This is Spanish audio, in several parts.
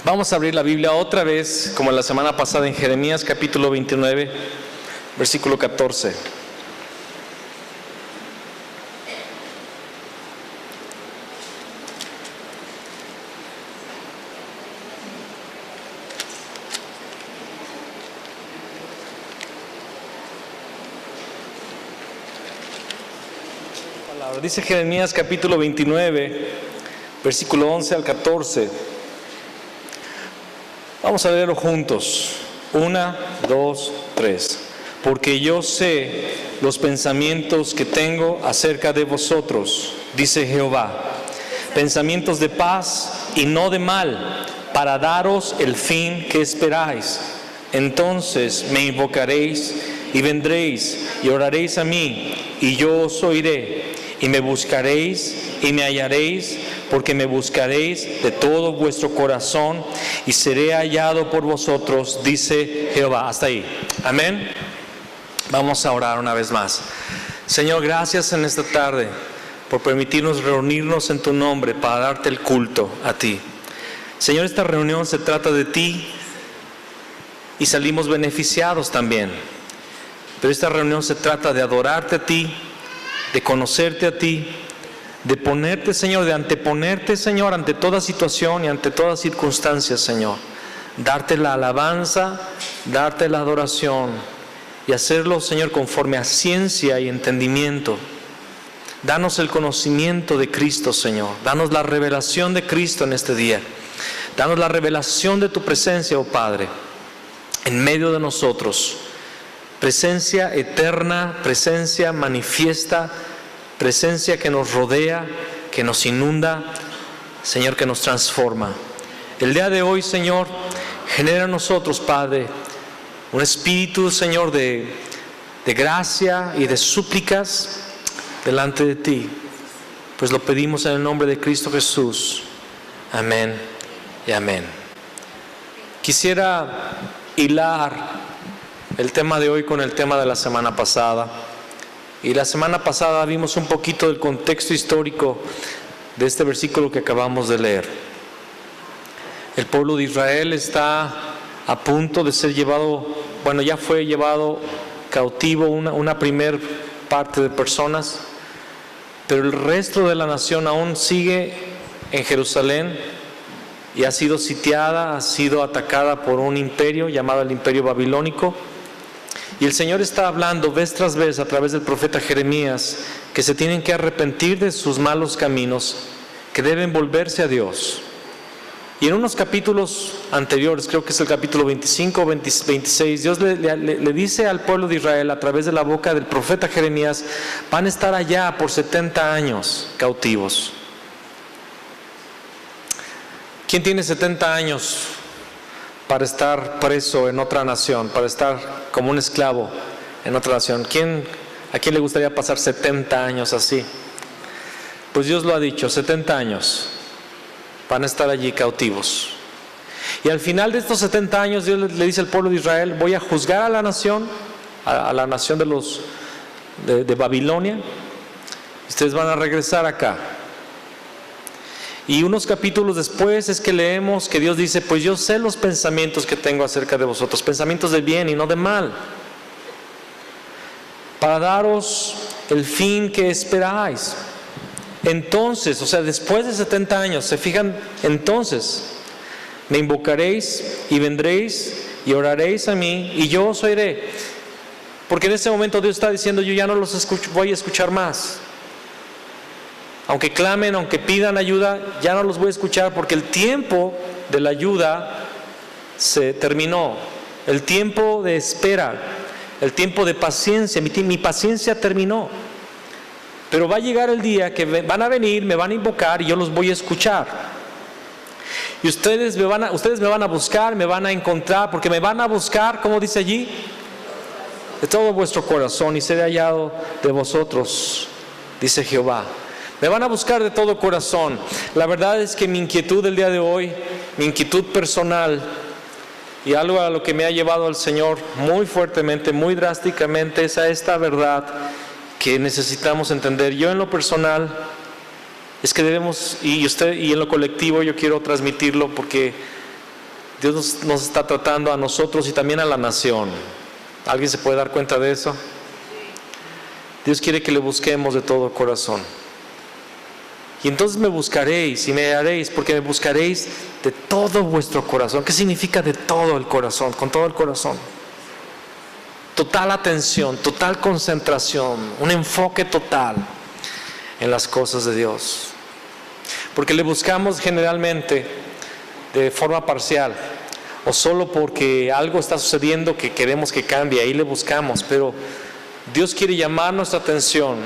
Vamos a abrir la Biblia otra vez, como la semana pasada, en Jeremías capítulo 29, versículo 14. Dice Jeremías capítulo 29, versículo 11 al 14. Vamos a leerlo juntos. 1, 2, 3. Porque yo sé los pensamientos que tengo acerca de vosotros, dice Jehová, pensamientos de paz y no de mal, para daros el fin que esperáis. Entonces me invocaréis y vendréis y oraréis a mí, y yo os oiré, y me buscaréis y me hallaréis, porque me buscaréis de todo vuestro corazón, y seré hallado por vosotros, dice Jehová. Hasta ahí. Amén. Vamos a orar una vez más. Señor, gracias en esta tarde por permitirnos reunirnos en tu nombre para darte el culto a ti. Señor, esta reunión se trata de ti y salimos beneficiados también. Pero esta reunión se trata de adorarte a ti, de conocerte a ti, de ponerte, Señor, de anteponerte, Señor, ante toda situación y ante todas circunstancias, Señor. Darte la alabanza, darte la adoración y hacerlo, Señor, conforme a ciencia y entendimiento. Danos el conocimiento de Cristo, Señor. Danos la revelación de Cristo en este día. Danos la revelación de tu presencia, oh Padre, en medio de nosotros. Presencia eterna, presencia manifiesta, presencia que nos rodea, que nos inunda, Señor, que nos transforma. El día de hoy, Señor, genera en nosotros, Padre, un espíritu, Señor, de gracia y de súplicas delante de ti. Pues lo pedimos en el nombre de Cristo Jesús. Amén y amén. Quisiera hilar el tema de hoy con el tema de la semana pasada. Y la semana pasada vimos un poquito del contexto histórico de este versículo que acabamos de leer. El pueblo de Israel está a punto de ser llevado, bueno, ya fue llevado cautivo una primer parte de personas, pero el resto de la nación aún sigue en Jerusalén y ha sido sitiada, ha sido atacada por un imperio llamado el Imperio Babilónico. Y el Señor está hablando vez tras vez a través del profeta Jeremías que se tienen que arrepentir de sus malos caminos, que deben volverse a Dios. Y en unos capítulos anteriores, creo que es el capítulo 25 o 26, Dios le dice al pueblo de Israel a través de la boca del profeta Jeremías: van a estar allá por 70 años cautivos. ¿Quién tiene 70 años para estar preso en otra nación, para estar como un esclavo en otra nación? ¿A quién le gustaría pasar 70 años así? Pues Dios lo ha dicho, 70 años van a estar allí cautivos. Y al final de estos 70 años Dios le dice al pueblo de Israel: voy a juzgar a la nación, a la nación de Babilonia. Ustedes van a regresar acá. Y unos capítulos después es que leemos que Dios dice: pues yo sé los pensamientos que tengo acerca de vosotros, pensamientos de bien y no de mal, para daros el fin que esperáis. Entonces, o sea, después de 70 años, ¿se fijan? Entonces, me invocaréis y vendréis y oraréis a mí, y yo os oiré. Porque en ese momento Dios está diciendo: yo ya no los voy a escuchar más. Aunque clamen, aunque pidan ayuda, ya no los voy a escuchar, porque el tiempo de la ayuda se terminó. El tiempo de espera, el tiempo de paciencia, mi paciencia terminó. Pero va a llegar el día que van a venir, me van a invocar y yo los voy a escuchar. Y ustedes me van a buscar, me van a encontrar, porque me van a buscar, como dice allí, de todo vuestro corazón, y seré hallado de vosotros, dice Jehová. Me van a buscar de todo corazón. La verdad es que mi inquietud del día de hoy, mi inquietud personal, y algo a lo que me ha llevado al Señor muy fuertemente, muy drásticamente, es a esta verdad que necesitamos entender. Yo en lo personal, es que debemos, y en lo colectivo yo quiero transmitirlo, porque Dios nos está tratando a nosotros y también a la nación. ¿Alguien se puede dar cuenta de eso? Dios quiere que le busquemos de todo corazón. Y entonces me buscaréis y me hallaréis, porque me buscaréis de todo vuestro corazón. ¿Qué significa de todo el corazón? Con todo el corazón. Total atención, total concentración, un enfoque total en las cosas de Dios. Porque le buscamos generalmente de forma parcial, o solo porque algo está sucediendo que queremos que cambie, ahí le buscamos. Pero Dios quiere llamar nuestra atención.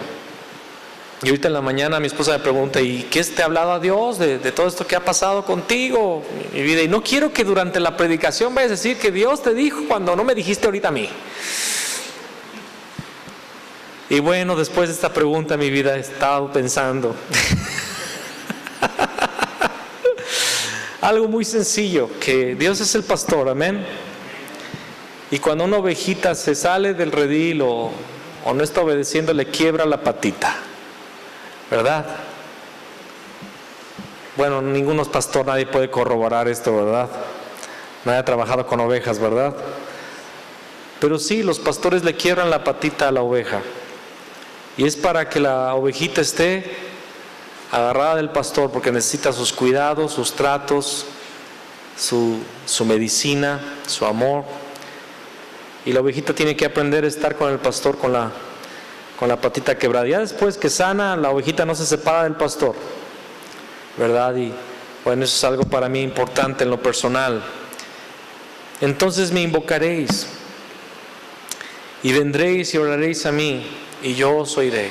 Y ahorita en la mañana mi esposa me pregunta: ¿y qué te ha hablado a Dios de todo esto que ha pasado contigo, mi vida? Y no quiero que durante la predicación vayas a decir que Dios te dijo cuando no me dijiste ahorita a mí. Y bueno, después de esta pregunta, mi vida, he estado pensando algo muy sencillo, que Dios es el pastor, amén. Y cuando una ovejita se sale del redil o no está obedeciendo, le quiebra la patita, ¿verdad? Bueno, ninguno es pastor, nadie puede corroborar esto, ¿verdad? Nadie ha trabajado con ovejas, ¿verdad? Pero sí, los pastores le quiebran la patita a la oveja, y es para que la ovejita esté agarrada del pastor, porque necesita sus cuidados, sus tratos, su medicina, su amor. Y la ovejita tiene que aprender a estar con el pastor con la patita quebrada. Ya después que sana, la ovejita no se separa del pastor, ¿verdad? Y bueno, eso es algo para mí importante en lo personal. Entonces me invocaréis y vendréis y oraréis a mí, y yo os oiré.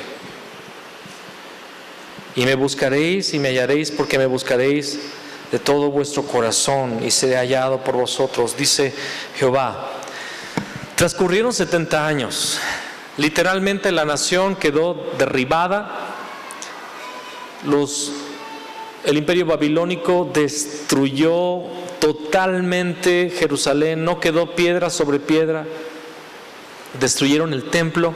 Y me buscaréis y me hallaréis, porque me buscaréis de todo vuestro corazón, y seré hallado por vosotros, dice Jehová. Transcurrieron 70 años. Literalmente la nación quedó derribada. El imperio babilónico destruyó totalmente Jerusalén. No quedó piedra sobre piedra. Destruyeron el templo.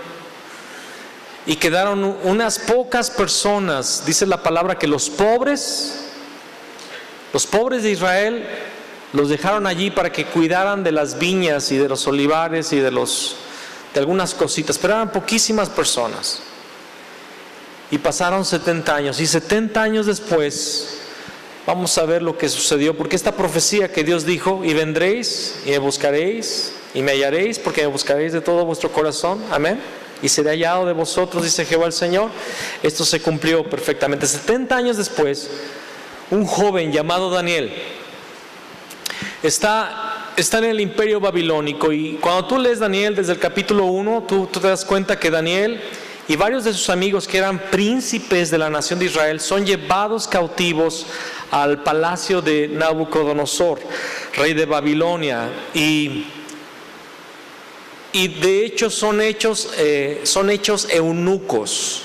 Y quedaron unas pocas personas. Dice la palabra que los pobres de Israel los dejaron allí para que cuidaran de las viñas y de los olivares y de algunas cositas, pero eran poquísimas personas. Y pasaron 70 años, y 70 años después vamos a ver lo que sucedió, porque esta profecía que Dios dijo: y vendréis y me buscaréis y me hallaréis, porque me buscaréis de todo vuestro corazón, amén, y seré hallado de vosotros, dice Jehová el Señor. Esto se cumplió perfectamente. 70 años después, un joven llamado Daniel está en el imperio babilónico, y cuando tú lees Daniel desde el capítulo 1, tú te das cuenta que Daniel y varios de sus amigos, que eran príncipes de la nación de Israel, son llevados cautivos al palacio de Nabucodonosor, rey de Babilonia, y de hecho son hechos eunucos,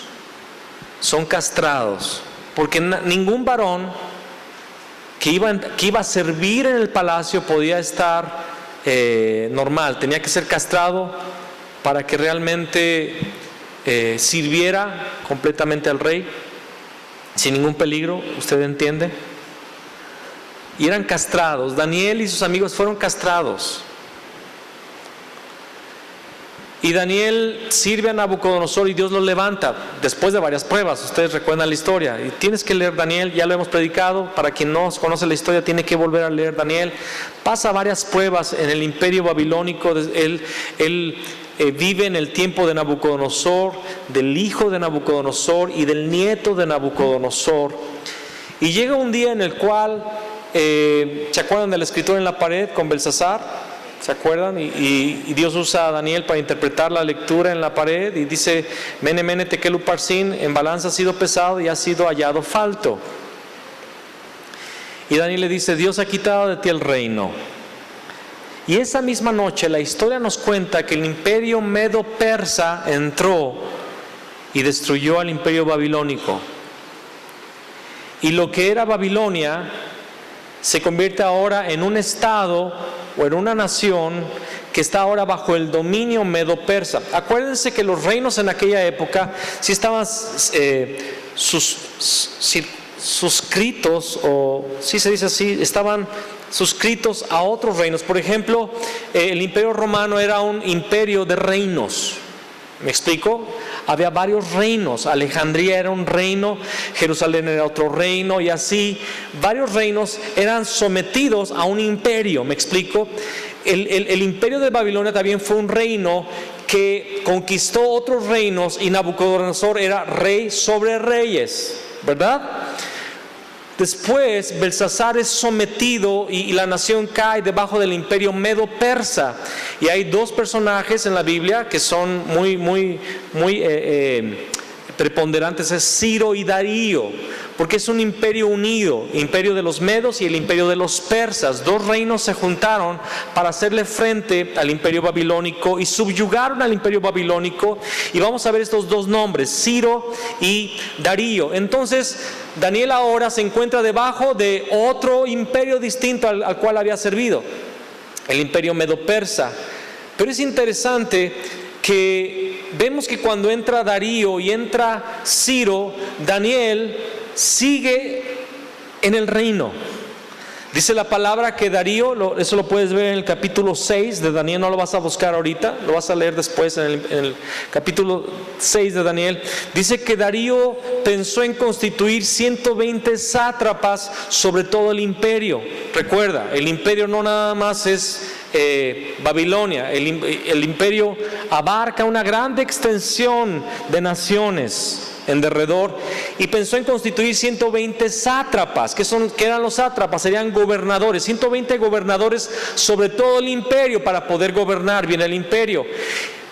son castrados, porque ningún varón que iba a servir en el palacio podía estar normal, tenía que ser castrado para que realmente sirviera completamente al rey sin ningún peligro. ¿Usted entiende? Y eran castrados. Daniel y sus amigos fueron castrados. Y Daniel sirve a Nabucodonosor y Dios lo levanta después de varias pruebas. Ustedes recuerdan la historia, y tienes que leer Daniel, ya lo hemos predicado. Para quien no conoce la historia, tiene que volver a leer Daniel. Pasa varias pruebas en el imperio babilónico. Él vive en el tiempo de Nabucodonosor, del hijo de Nabucodonosor y del nieto de Nabucodonosor. Y llega un día en el cual, ¿se acuerdan del escritor en la pared con Belsasar? ¿Se acuerdan? Y Dios usa a Daniel para interpretar la lectura en la pared y dice, Mene, Mene, Tekel, Uparsin, en balanza ha sido pesado y ha sido hallado falto. Y Daniel le dice, Dios ha quitado de ti el reino. Y esa misma noche la historia nos cuenta que el imperio medo-persa entró y destruyó al imperio babilónico. Y lo que era Babilonia se convierte ahora en un estado o en una nación que está ahora bajo el dominio medo-persa. Acuérdense que los reinos en aquella época sí estaban suscritos, o sí se dice así, estaban suscritos a otros reinos. Por ejemplo, el imperio romano era un imperio de reinos. ¿Me explico? Había varios reinos. Alejandría era un reino, Jerusalén era otro reino, y así varios reinos eran sometidos a un imperio. ¿Me explico? El imperio de Babilonia también fue un reino que conquistó otros reinos, y Nabucodonosor era rey sobre reyes, ¿verdad? Después Belsasar es sometido y la nación cae debajo del imperio medo-persa. Y hay dos personajes en la Biblia que son muy preponderantes, es Ciro y Darío, porque es un imperio unido, imperio de los medos y el imperio de los persas. Dos reinos se juntaron para hacerle frente al imperio babilónico y subyugaron al imperio babilónico, y vamos a ver estos dos nombres, Ciro y Darío. Entonces Daniel ahora se encuentra debajo de otro imperio distinto al cual había servido, el imperio medo-persa. Pero es interesante que vemos que cuando entra Darío y entra Ciro, Daniel sigue en el reino. Dice la palabra que Darío, eso lo puedes ver en el capítulo 6 de Daniel, no lo vas a buscar ahorita, lo vas a leer después en el capítulo 6 de Daniel. Dice que Darío pensó en constituir 120 sátrapas sobre todo el imperio. Recuerda, el imperio no nada más es Babilonia, el imperio abarca una grande extensión de naciones en derredor, y pensó en constituir 120 sátrapas. ¿Qué eran los sátrapas? Serían gobernadores, 120 gobernadores sobre todo el imperio para poder gobernar bien el imperio.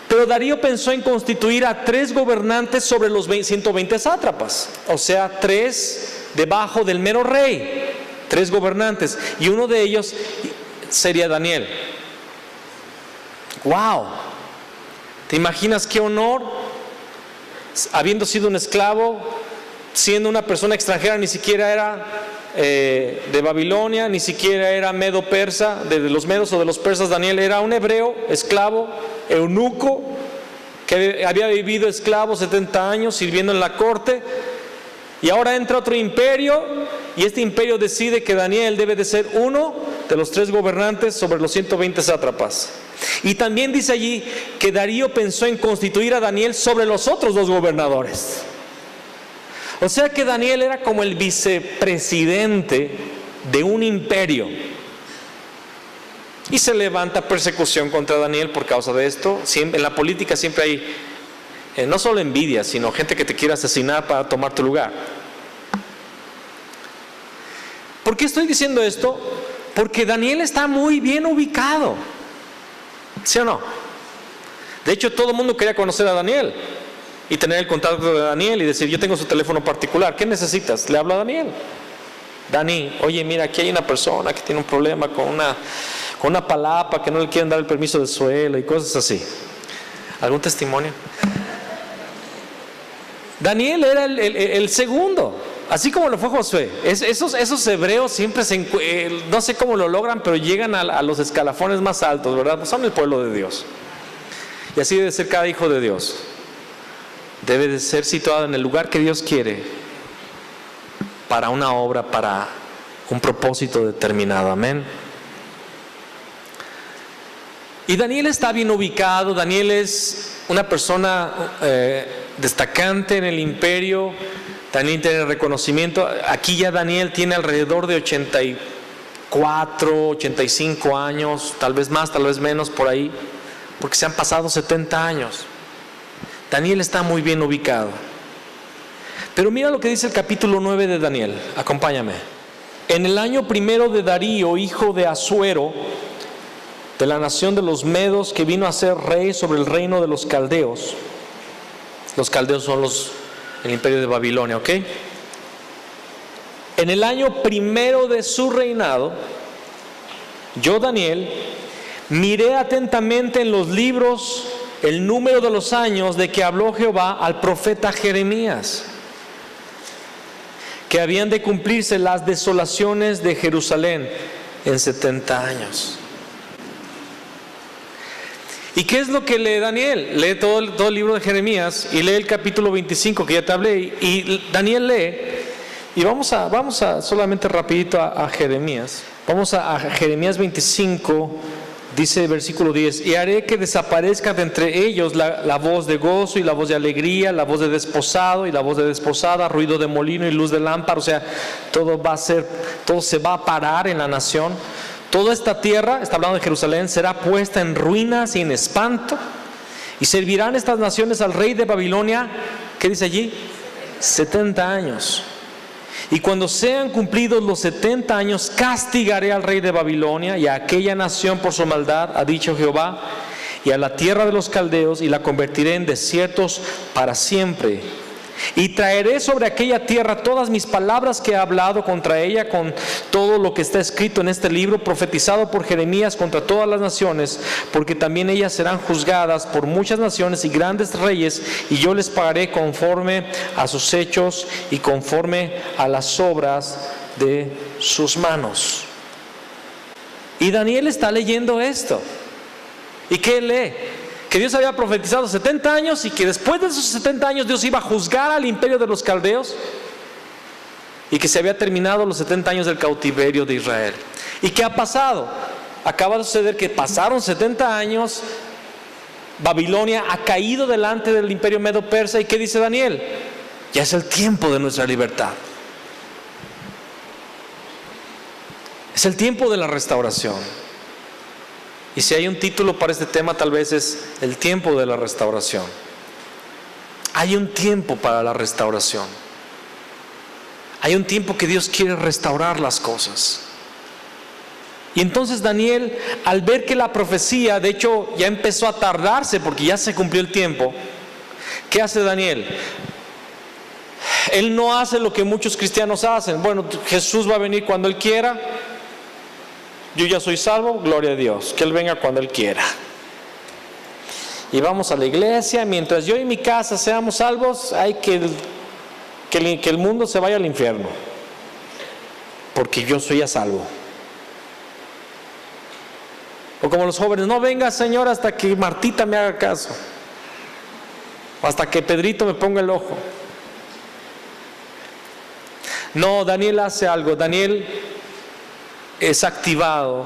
Pero Darío pensó en constituir a 3 gobernantes sobre los 120 sátrapas, o sea, 3 debajo del mero rey, 3 gobernantes, y uno de ellos sería Daniel. ¡Wow! ¿Te imaginas qué honor? Habiendo sido un esclavo, siendo una persona extranjera, ni siquiera era de Babilonia, ni siquiera era medo-persa, de los medos o de los persas. Daniel era un hebreo, esclavo, eunuco, que había vivido esclavo 70 años sirviendo en la corte, y ahora entra otro imperio, y este imperio decide que Daniel debe de ser uno de los 3 gobernantes sobre los 120 sátrapas. Y también dice allí que Darío pensó en constituir a Daniel sobre los otros 2 gobernadores. O sea que Daniel era como el vicepresidente de un imperio. Y se levanta persecución contra Daniel por causa de esto. En la política siempre hay no solo envidia, sino gente que te quiere asesinar para tomar tu lugar. ¿Por qué estoy diciendo esto? Porque Daniel está muy bien ubicado, ¿sí o no? De hecho, todo el mundo quería conocer a Daniel y tener el contacto de Daniel y decir, yo tengo su teléfono particular, ¿qué necesitas? Le hablo a Daniel. Dani, oye, mira, aquí hay una persona que tiene un problema con una palapa, que no le quieren dar el permiso de suelo y cosas así. ¿Algún testimonio? Daniel era el segundo, así como lo fue Josué. Esos hebreos siempre no sé cómo lo logran, pero llegan a los escalafones más altos, ¿verdad? Pues son el pueblo de Dios. Y así debe ser cada hijo de Dios. Debe de ser situado en el lugar que Dios quiere, para una obra, para un propósito determinado. Amén. Y Daniel está bien ubicado. Daniel es una persona destacante en el imperio. Daniel tiene reconocimiento. Aquí ya Daniel tiene alrededor de 84, 85 años, tal vez más, tal vez menos por ahí, porque se han pasado 70 años. Daniel está muy bien ubicado. Pero mira lo que dice el capítulo 9 de Daniel. Acompáñame. En el año 1 de Darío, hijo de Asuero, de la nación de los medos, que vino a ser rey sobre el reino de los caldeos. Los caldeos son el imperio de Babilonia, ¿ok? En el año primero de su reinado, yo, Daniel, miré atentamente en los libros el número de los años de que habló Jehová al profeta Jeremías, que habían de cumplirse las desolaciones de Jerusalén en 70 años. ¿Y qué es lo que lee Daniel? Lee todo el libro de Jeremías y lee el capítulo 25 que ya te hablé, y Daniel lee, y vamos a solamente rapidito a Jeremías. Vamos a Jeremías 25, dice el versículo 10: y haré que desaparezca de entre ellos la voz de gozo y la voz de alegría, la voz de desposado y la voz de desposada, ruido de molino y luz de lámpara. O sea, todo se va a parar en la nación. Toda esta tierra, está hablando de Jerusalén, será puesta en ruinas y en espanto, y servirán estas naciones al rey de Babilonia, ¿qué dice allí? 70 años. Y cuando sean cumplidos los 70 años, castigaré al rey de Babilonia y a aquella nación por su maldad, ha dicho Jehová, y a la tierra de los caldeos, y la convertiré en desiertos para siempre. Y traeré sobre aquella tierra todas mis palabras que he hablado contra ella, con todo lo que está escrito en este libro, profetizado por Jeremías contra todas las naciones, porque también ellas serán juzgadas por muchas naciones y grandes reyes, y yo les pagaré conforme a sus hechos y conforme a las obras de sus manos. Y Daniel está leyendo esto. ¿Y qué lee? Que Dios había profetizado 70 años y que después de esos 70 años Dios iba a juzgar al imperio de los caldeos, y que se había terminado los 70 años del cautiverio de Israel. ¿Y qué ha pasado? Acaba de suceder que pasaron 70 años, Babilonia ha caído delante del imperio medo-persa, y ¿qué dice Daniel? Ya es el tiempo de nuestra libertad. Es el tiempo de la restauración. Y si hay un título para este tema, tal vez es el tiempo de la restauración. Hay un tiempo para la restauración. Hay un tiempo que Dios quiere restaurar las cosas. Y entonces Daniel, al ver que la profecía, de hecho, ya empezó a tardarse porque ya se cumplió el tiempo, ¿qué hace Daniel? Él no hace lo que muchos cristianos hacen. Bueno, Jesús va a venir cuando Él quiera. Yo ya soy salvo, gloria a Dios, que Él venga cuando Él quiera. Y vamos a la iglesia, mientras yo y mi casa seamos salvos, hay que el mundo se vaya al infierno, porque yo soy ya salvo. O como los jóvenes: no venga, Señor, hasta que Martita me haga caso, o hasta que Pedrito me ponga el ojo. No, Daniel hace algo. Daniel es activado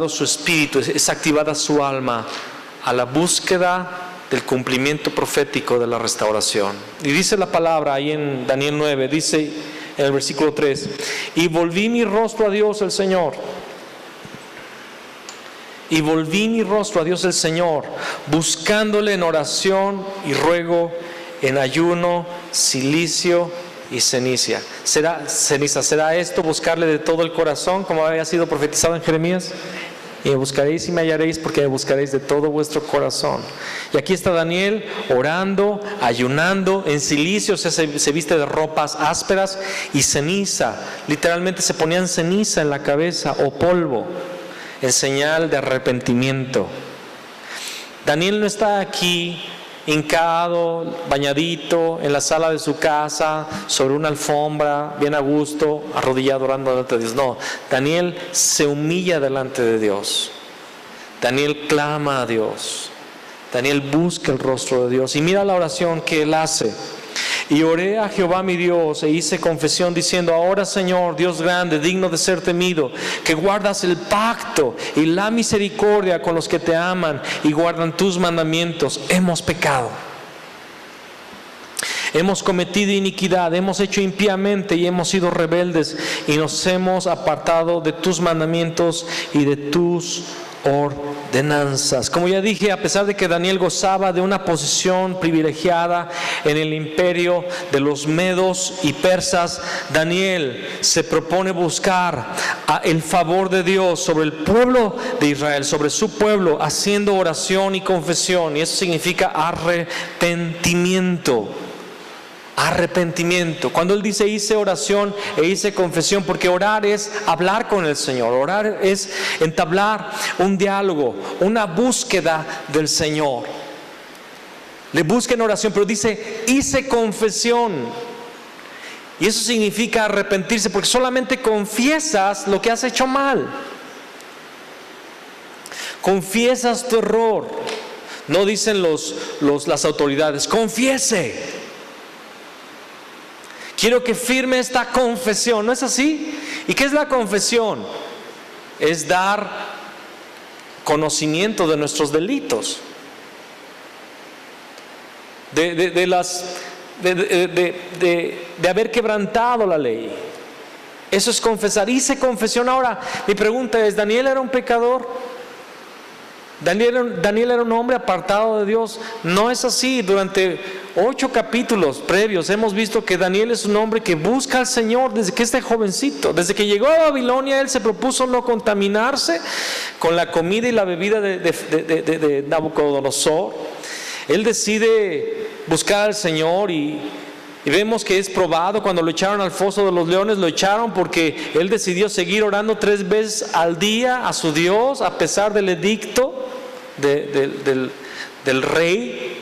su espíritu, es activada su alma a la búsqueda del cumplimiento profético de la restauración. Y dice la palabra ahí en Daniel 9, dice en el versículo 3: y volví mi rostro a Dios el Señor. Y volví mi rostro a Dios el Señor, buscándole en oración y ruego, en ayuno, cilicio y ceniza. ¿Será esto buscarle de todo el corazón, como había sido profetizado en Jeremías? Y me buscaréis y me hallaréis, porque me buscaréis de todo vuestro corazón. Y aquí está Daniel orando, ayunando, en cilicio, o sea, se viste de ropas ásperas, y ceniza, literalmente se ponían ceniza en la cabeza o polvo, en señal de arrepentimiento. Daniel no está aquí hincado, bañadito, en la sala de su casa, sobre una alfombra, bien a gusto, arrodillado orando delante de Dios. No, Daniel se humilla delante de Dios. Daniel clama a Dios. Daniel busca el rostro de Dios. Y mira la oración que él hace: y oré a Jehová mi Dios, e hice confesión diciendo: ahora, Señor, Dios grande, digno de ser temido, que guardas el pacto y la misericordia con los que te aman y guardan tus mandamientos, hemos pecado. Hemos cometido iniquidad, hemos hecho impíamente y hemos sido rebeldes, y nos hemos apartado de tus mandamientos y de tus ordenanzas. Como ya dije, a pesar de que Daniel gozaba de una posición privilegiada en el imperio de los medos y persas, Daniel se propone buscar el favor de Dios sobre el pueblo de Israel, sobre su pueblo, haciendo oración y confesión, y eso significa arrepentimiento. Arrepentimiento. Cuando él dice hice oración e hice confesión, porque orar es hablar con el Señor, orar es entablar un diálogo, una búsqueda del Señor. Le busca en oración, pero dice hice confesión, y eso significa arrepentirse, porque solamente confiesas lo que has hecho mal, confiesas tu error. No dicen las autoridades confiese, quiero que firme esta confesión. ¿No es así? ¿Y qué es la confesión? Es dar conocimiento de nuestros delitos, de haber quebrantado la ley. Eso es confesar. Hice confesión. Ahora, mi pregunta es, ¿Daniel era un pecador? ¿Daniel era un hombre apartado de Dios? No es así. Durante 8 capítulos previos hemos visto que Daniel es un hombre que busca al Señor desde que este jovencito, desde que llegó a Babilonia. Él se propuso no contaminarse con la comida y la bebida de Nabucodonosor. Él decide buscar al Señor, y vemos que es probado. Cuando lo echaron al foso de los leones, lo echaron porque él decidió seguir orando 3 veces al día a su Dios, a pesar del edicto del rey.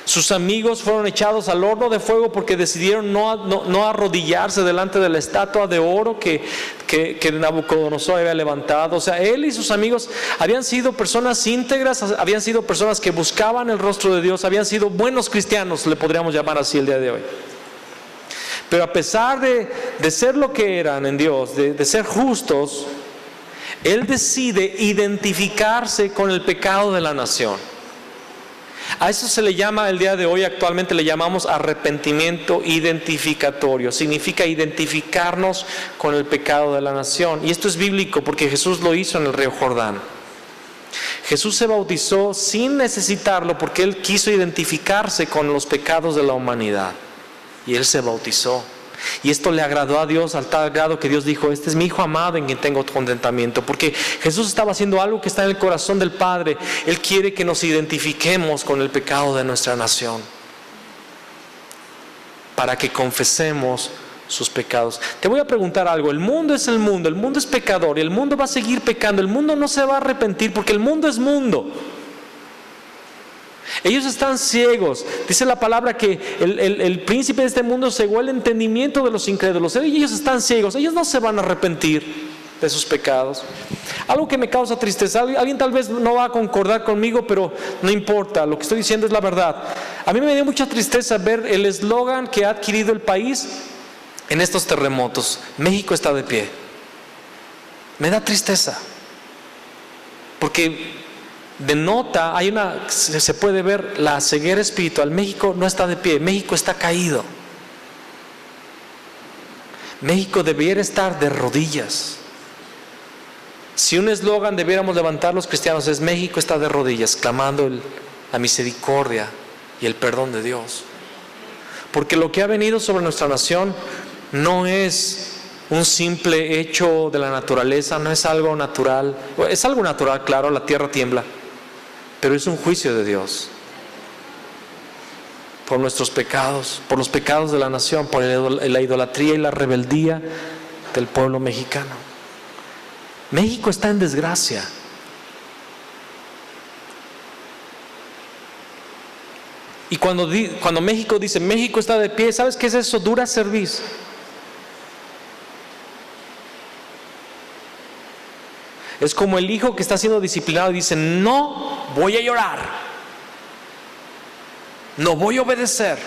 Sus amigos fueron echados al horno de fuego porque decidieron no arrodillarse delante de la estatua de oro que Nabucodonosor había levantado. O sea, él y sus amigos habían sido personas íntegras, habían sido personas que buscaban el rostro de Dios, habían sido buenos cristianos, le podríamos llamar así el día de hoy. Pero a pesar de ser lo que eran en Dios, de ser justos, él decide identificarse con el pecado de la nación. A eso se le llama el día de hoy, actualmente le llamamos arrepentimiento identificatorio. Significa identificarnos con el pecado de la nación. Y esto es bíblico porque Jesús lo hizo en el río Jordán. Jesús se bautizó sin necesitarlo porque él quiso identificarse con los pecados de la humanidad. Y él se bautizó. Y esto le agradó a Dios al tal grado que Dios dijo: este es mi Hijo amado en quien tengo contentamiento. Porque Jesús estaba haciendo algo que está en el corazón del Padre. Él quiere que nos identifiquemos con el pecado de nuestra nación, para que confesemos sus pecados. Te voy a preguntar algo. El mundo es pecador, y el mundo va a seguir pecando. El mundo no se va a arrepentir porque el mundo es mundo. Ellos están ciegos. Dice la palabra que el príncipe de este mundo cegó el entendimiento de los incrédulos. Ellos están ciegos. Ellos no se van a arrepentir de sus pecados. Algo que me causa tristeza, alguien tal vez no va a concordar conmigo, pero no importa, lo que estoy diciendo es la verdad. A mí me dio mucha tristeza ver el eslogan que ha adquirido el país en estos terremotos: México está de pie. Me da tristeza porque denota, se puede ver la ceguera espiritual. México no está de pie, México está caído. México debiera estar de rodillas. Si un eslogan debiéramos levantar los cristianos es: México está de rodillas, clamando la misericordia y el perdón de Dios. Porque lo que ha venido sobre nuestra nación no es un simple hecho de la naturaleza, no es algo natural. Es algo natural, claro, la tierra tiembla, pero es un juicio de Dios por nuestros pecados, por los pecados de la nación, por la idolatría y la rebeldía del pueblo mexicano. México está en desgracia. Y cuando México dice México está de pie, ¿sabes qué es eso? Dura cerviz. Es como el hijo que está siendo disciplinado y dice: no voy a llorar, no voy a obedecer.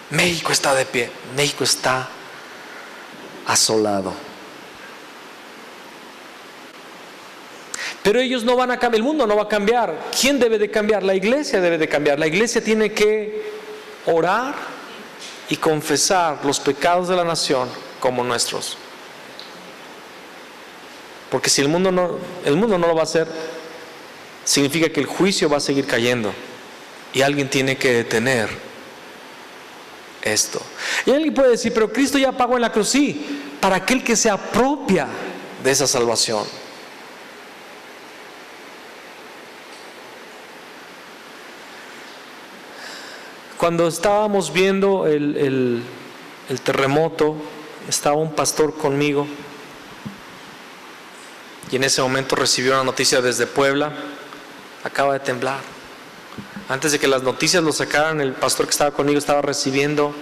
México está de pie. México está asolado. Pero ellos no van a cambiar, el mundo no va a cambiar. ¿Quién debe de cambiar? La iglesia debe de cambiar. La iglesia tiene que orar y confesar los pecados de la nación como nuestros, Porque si el mundo no lo va a hacer, significa que el juicio va a seguir cayendo. Y alguien tiene que detener esto. Y alguien puede decir, pero Cristo ya pagó en la cruz. Sí, para aquel que se apropia de esa salvación. Cuando estábamos viendo el terremoto, estaba un pastor conmigo y en ese momento recibió una noticia desde Puebla: acaba de temblar. Antes de que las noticias lo sacaran, el pastor que estaba conmigo estaba recibiendo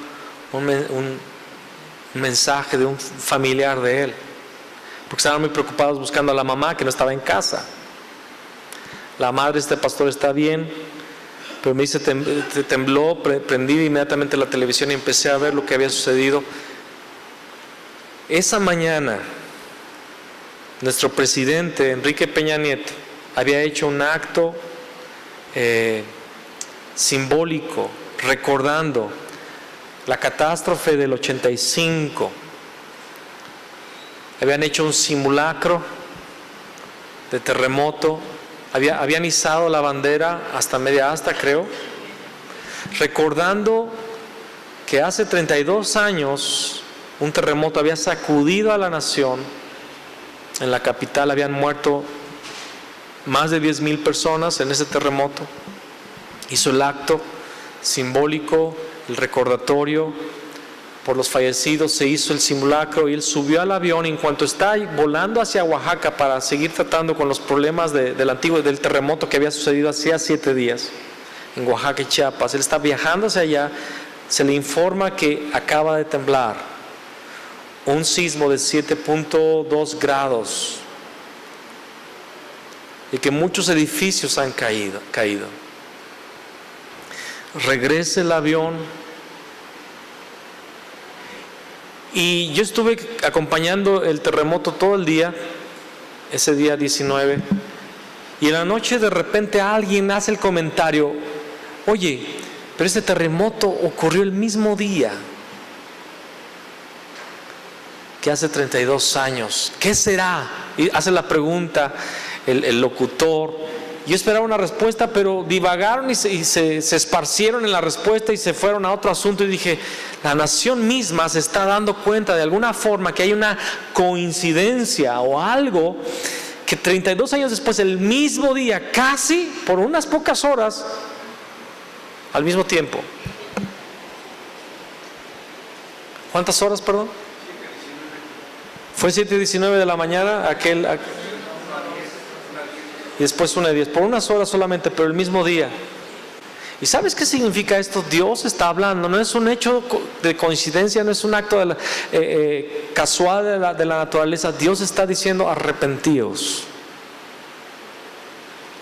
un mensaje de un familiar de él, porque estaban muy preocupados buscando a la mamá, que no estaba en casa. La madre de este pastor está bien, pero me dice, tembló, prendí inmediatamente la televisión y empecé a ver lo que había sucedido. Esa mañana, nuestro presidente, Enrique Peña Nieto, había hecho un acto simbólico, recordando la catástrofe del 85. Habían hecho un simulacro de terremoto, habían izado la bandera hasta media asta, creo, recordando que hace 32 años un terremoto había sacudido a la nación. En la capital habían muerto más de 10,000 personas en ese terremoto. Hizo el acto simbólico, el recordatorio por los fallecidos, se hizo el simulacro y él subió al avión. Y en cuanto está volando hacia Oaxaca para seguir tratando con los problemas del terremoto que había sucedido hacía 7 días en Oaxaca y Chiapas, él está viajando hacia allá, se le informa que acaba de temblar, un sismo de 7.2 grados y que muchos edificios han caído. Regresa el avión y yo estuve acompañando el terremoto todo el día, ese día 19, y en la noche de repente alguien hace el comentario: oye, pero este terremoto ocurrió el mismo día que hace 32 años, ¿qué será? Y hace la pregunta el locutor. Yo esperaba una respuesta, pero divagaron y se esparcieron en la respuesta y se fueron a otro asunto. Y dije, la nación misma se está dando cuenta de alguna forma que hay una coincidencia o algo, que 32 años después, el mismo día, casi por unas pocas horas, al mismo tiempo. ¿Cuántas horas, perdón? Fue 7:19 de la mañana, y después 1:10, por unas horas solamente, pero el mismo día. ¿Y sabes qué significa esto? Dios está hablando, no es un hecho de coincidencia, no es un acto casual de la naturaleza. Dios está diciendo: arrepentíos,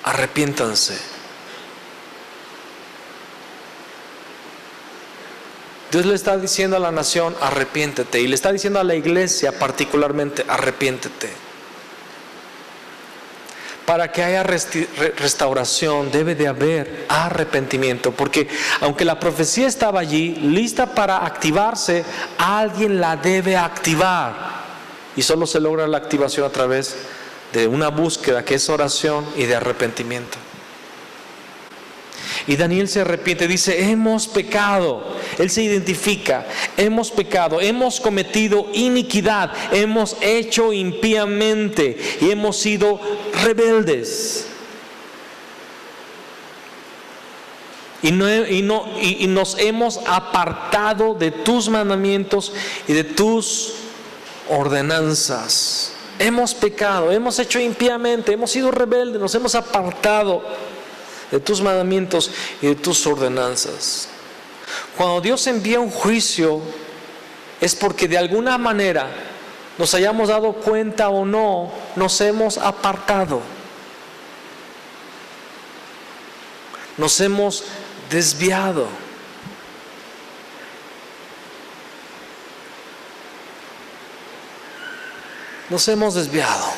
arrepiéntanse. Dios le está diciendo a la nación: arrepiéntete, y le está diciendo a la iglesia particularmente: arrepiéntete. Para que haya restauración debe de haber arrepentimiento, porque aunque la profecía estaba allí lista para activarse, alguien la debe activar, y solo se logra la activación a través de una búsqueda que es oración y de arrepentimiento. Y Daniel se arrepiente, dice: hemos pecado. Él se identifica: hemos pecado, hemos cometido iniquidad, hemos hecho impíamente y hemos sido rebeldes. Y nos hemos apartado de tus mandamientos y de tus ordenanzas. Hemos pecado, hemos hecho impíamente, hemos sido rebeldes, nos hemos apartado de tus mandamientos y de tus ordenanzas. Cuando Dios envía un juicio, es porque de alguna manera, nos hayamos dado cuenta o no, nos hemos apartado, nos hemos desviado. Nos hemos desviado.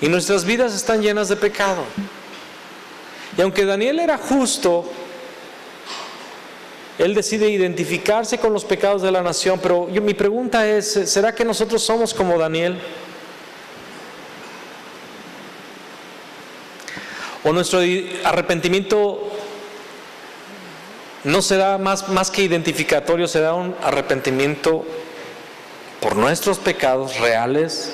Y nuestras vidas están llenas de pecado. Y aunque Daniel era justo, Él decide identificarse con los pecados de la nación, pero mi pregunta es, ¿será que nosotros somos como Daniel? ¿O nuestro arrepentimiento no será más que identificatorio, será un arrepentimiento por nuestros pecados reales,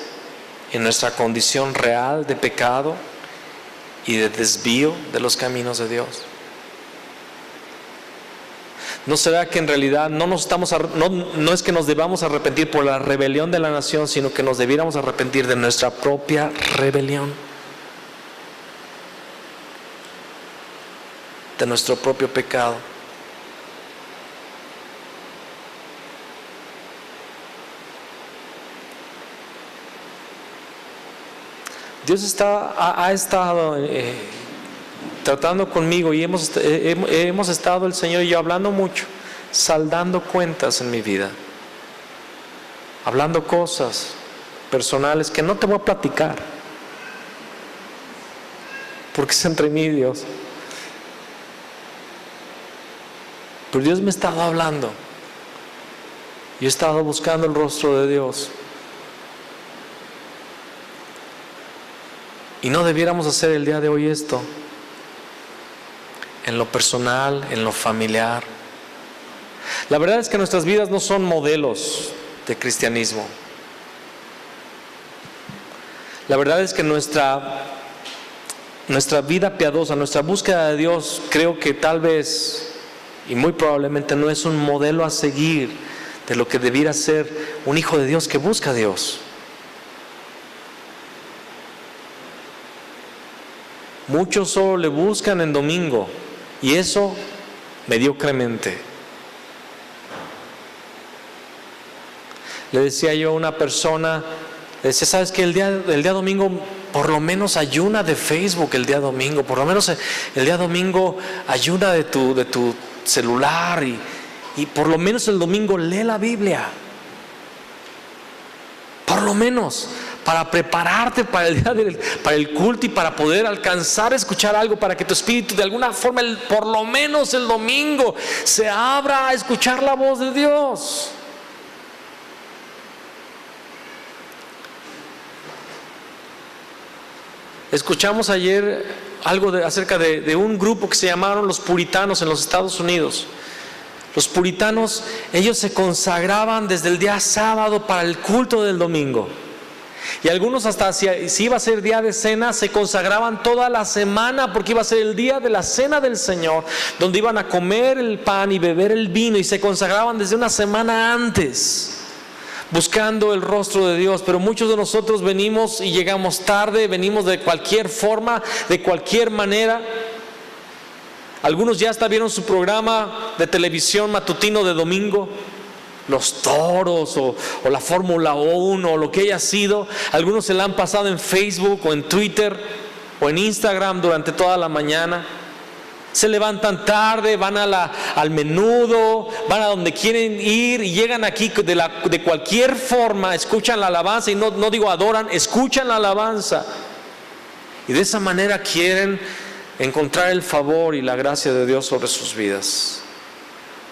en nuestra condición real de pecado y de desvío de los caminos de Dios? ¿No será que en realidad no es que nos debamos arrepentir por la rebelión de la nación, sino que nos debiéramos arrepentir de nuestra propia rebelión, de nuestro propio pecado? Dios ha estado tratando conmigo, y hemos estado el Señor y yo hablando mucho, saldando cuentas en mi vida, hablando cosas personales que no te voy a platicar, porque es entre mí y Dios. Pero Dios me ha estado hablando. Yo he estado buscando el rostro de Dios. Y no debiéramos hacer el día de hoy esto, en lo personal, en lo familiar. La verdad es que nuestras vidas no son modelos de cristianismo. La verdad es que nuestra vida piadosa, nuestra búsqueda de Dios, creo que tal vez y muy probablemente no es un modelo a seguir de lo que debiera ser un hijo de Dios que busca a Dios. Muchos solo le buscan en domingo, y eso mediocremente. Le decía yo a una persona, le decía, ¿sabes qué? El día domingo por lo menos ayuna de Facebook el día domingo, por lo menos el día domingo ayuna de tu celular, y por lo menos el domingo lee la Biblia. Por lo menos para prepararte para el culto y para poder alcanzar a escuchar algo, para que tu espíritu de alguna forma por lo menos el domingo se abra a escuchar la voz de Dios. Escuchamos ayer algo acerca de un grupo que se llamaron los puritanos en los Estados Unidos. Los puritanos, ellos se consagraban desde el día sábado para el culto del domingo. Y algunos hasta si iba a ser día de cena, se consagraban toda la semana, porque iba a ser el día de la cena del Señor, donde iban a comer el pan y beber el vino, y se consagraban desde una semana antes, buscando el rostro de Dios. Pero muchos de nosotros venimos y llegamos tarde, venimos de cualquier forma, de cualquier manera. Algunos ya hasta vieron su programa de televisión matutino de domingo, los toros o la Fórmula 1 o lo que haya sido. Algunos se la han pasado en Facebook o en Twitter o en Instagram durante toda la mañana. Se levantan tarde, van al menudo, van a donde quieren ir y llegan aquí de cualquier forma, escuchan la alabanza, y no digo adoran, escuchan la alabanza, y de esa manera quieren encontrar el favor y la gracia de Dios sobre sus vidas,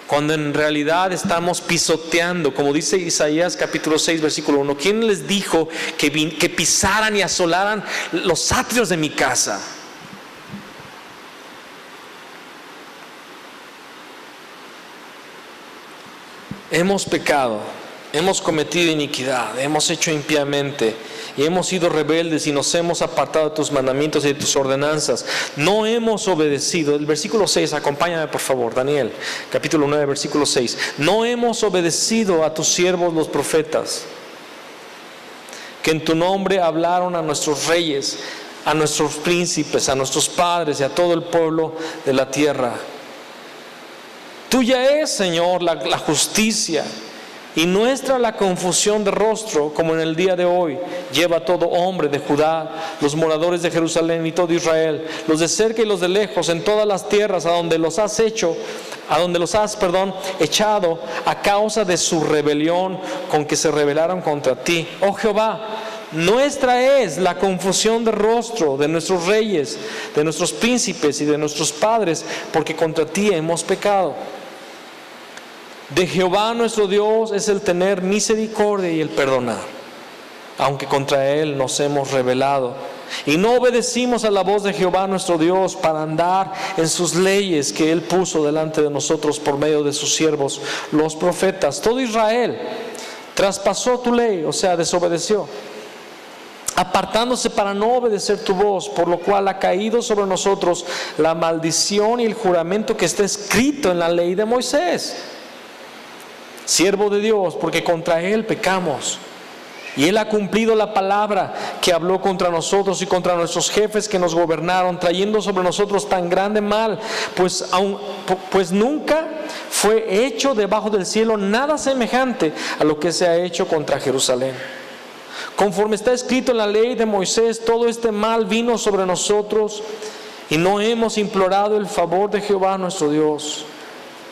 cuando en realidad estamos pisoteando, como dice Isaías capítulo 6 versículo 1, ¿quién les dijo que pisaran y asolaran los atrios de mi casa? Hemos pecado, hemos cometido iniquidad, hemos hecho impíamente y hemos sido rebeldes y nos hemos apartado de tus mandamientos y de tus ordenanzas. No hemos obedecido. El versículo 6, acompáñame por favor, Daniel, capítulo 9, versículo 6. No hemos obedecido a tus siervos los profetas, que en tu nombre hablaron a nuestros reyes, a nuestros príncipes, a nuestros padres y a todo el pueblo de la tierra. Tuya es, Señor, la justicia, y nuestra la confusión de rostro, como en el día de hoy lleva todo hombre de Judá, los moradores de Jerusalén y todo Israel, los de cerca y los de lejos, en todas las tierras a donde los has echado a causa de su rebelión con que se rebelaron contra ti. Oh Jehová, nuestra es la confusión de rostro de nuestros reyes, de nuestros príncipes y de nuestros padres, porque contra ti hemos pecado. De Jehová nuestro Dios es el tener misericordia y el perdonar, aunque contra Él nos hemos rebelado y no obedecimos a la voz de Jehová nuestro Dios para andar en sus leyes que Él puso delante de nosotros por medio de sus siervos, los profetas. Todo Israel traspasó tu ley, o sea, desobedeció, apartándose para no obedecer tu voz, por lo cual ha caído sobre nosotros la maldición y el juramento que está escrito en la ley de Moisés, siervo de Dios, porque contra Él pecamos. Y Él ha cumplido la palabra que habló contra nosotros y contra nuestros jefes que nos gobernaron, trayendo sobre nosotros tan grande mal, pues nunca fue hecho debajo del cielo nada semejante a lo que se ha hecho contra Jerusalén. Conforme está escrito en la ley de Moisés, todo este mal vino sobre nosotros y no hemos implorado el favor de Jehová nuestro Dios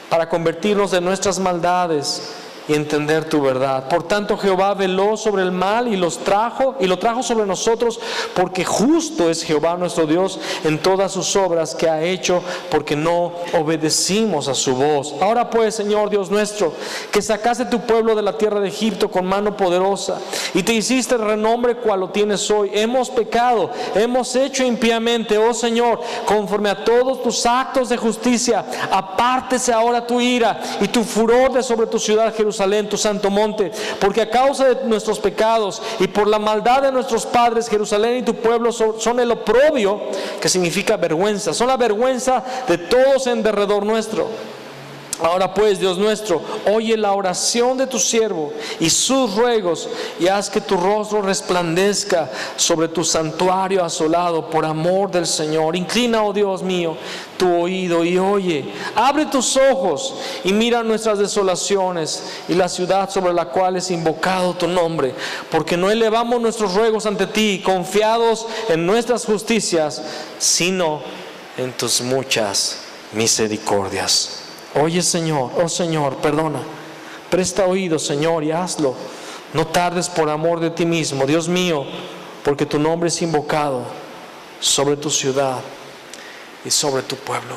para convertirnos de nuestras maldades y entender tu verdad. Por tanto, Jehová veló sobre el mal y lo trajo sobre nosotros, porque justo es Jehová nuestro Dios en todas sus obras que ha hecho, porque no obedecimos a su voz. Ahora pues, Señor Dios nuestro, que sacaste tu pueblo de la tierra de Egipto con mano poderosa y te hiciste renombre cual lo tienes hoy, hemos pecado, hemos hecho impíamente, oh Señor, conforme a todos tus actos de justicia. Apártese ahora tu ira y tu furor de sobre tu ciudad Jerusalén, tu santo monte, porque a causa de nuestros pecados y por la maldad de nuestros padres, Jerusalén y tu pueblo son el oprobio, que significa vergüenza, son la vergüenza de todos en derredor nuestro. Ahora pues, Dios nuestro, oye la oración de tu siervo y sus ruegos, y haz que tu rostro resplandezca sobre tu santuario asolado por amor del Señor. Inclina, oh Dios mío, tu oído y oye. Abre tus ojos y mira nuestras desolaciones y la ciudad sobre la cual es invocado tu nombre, porque no elevamos nuestros ruegos ante ti, confiados en nuestras justicias, sino en tus muchas misericordias. Oye, Señor, oh Señor, perdona, presta oído, Señor, y hazlo. No tardes por amor de ti mismo, Dios mío, porque tu nombre es invocado sobre tu ciudad y sobre tu pueblo.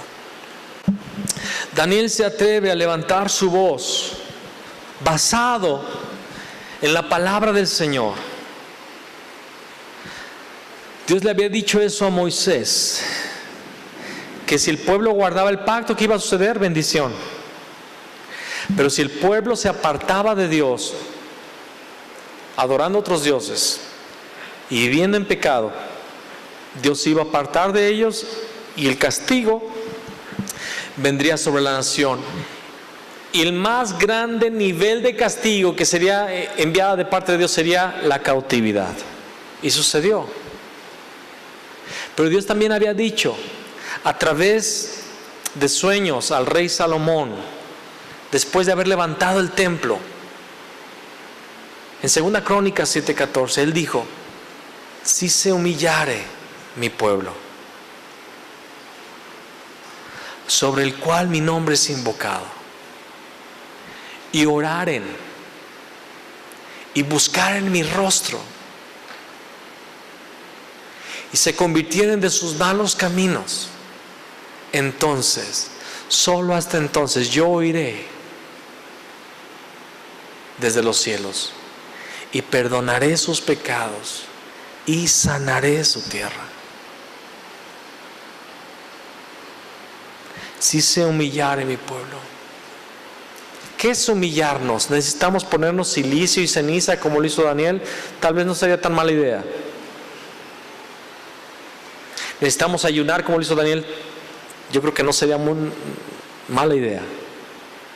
Daniel se atreve a levantar su voz basado en la palabra del Señor. Dios le había dicho eso a Moisés, que si el pueblo guardaba el pacto, ¿qué iba a suceder? Bendición. Pero si el pueblo se apartaba de Dios, adorando otros dioses y viviendo en pecado, Dios se iba a apartar de ellos y el castigo vendría sobre la nación. Y el más grande nivel de castigo que sería enviado de parte de Dios sería la cautividad. Y sucedió. Pero Dios también había dicho a través de sueños al rey Salomón, después de haber levantado el templo, en 2 Crónicas 7:14, él dijo: si se humillare mi pueblo, sobre el cual mi nombre es invocado, y oraren y buscaren mi rostro, y se convirtieren de sus malos caminos, entonces, solo hasta entonces, yo oiré desde los cielos y perdonaré sus pecados y sanaré su tierra. Si se humillare mi pueblo. ¿Qué es humillarnos? ¿Necesitamos ponernos silicio y ceniza como lo hizo Daniel? Tal vez no sería tan mala idea. ¿Necesitamos ayunar como lo hizo Daniel? Yo creo que no sería muy mala idea,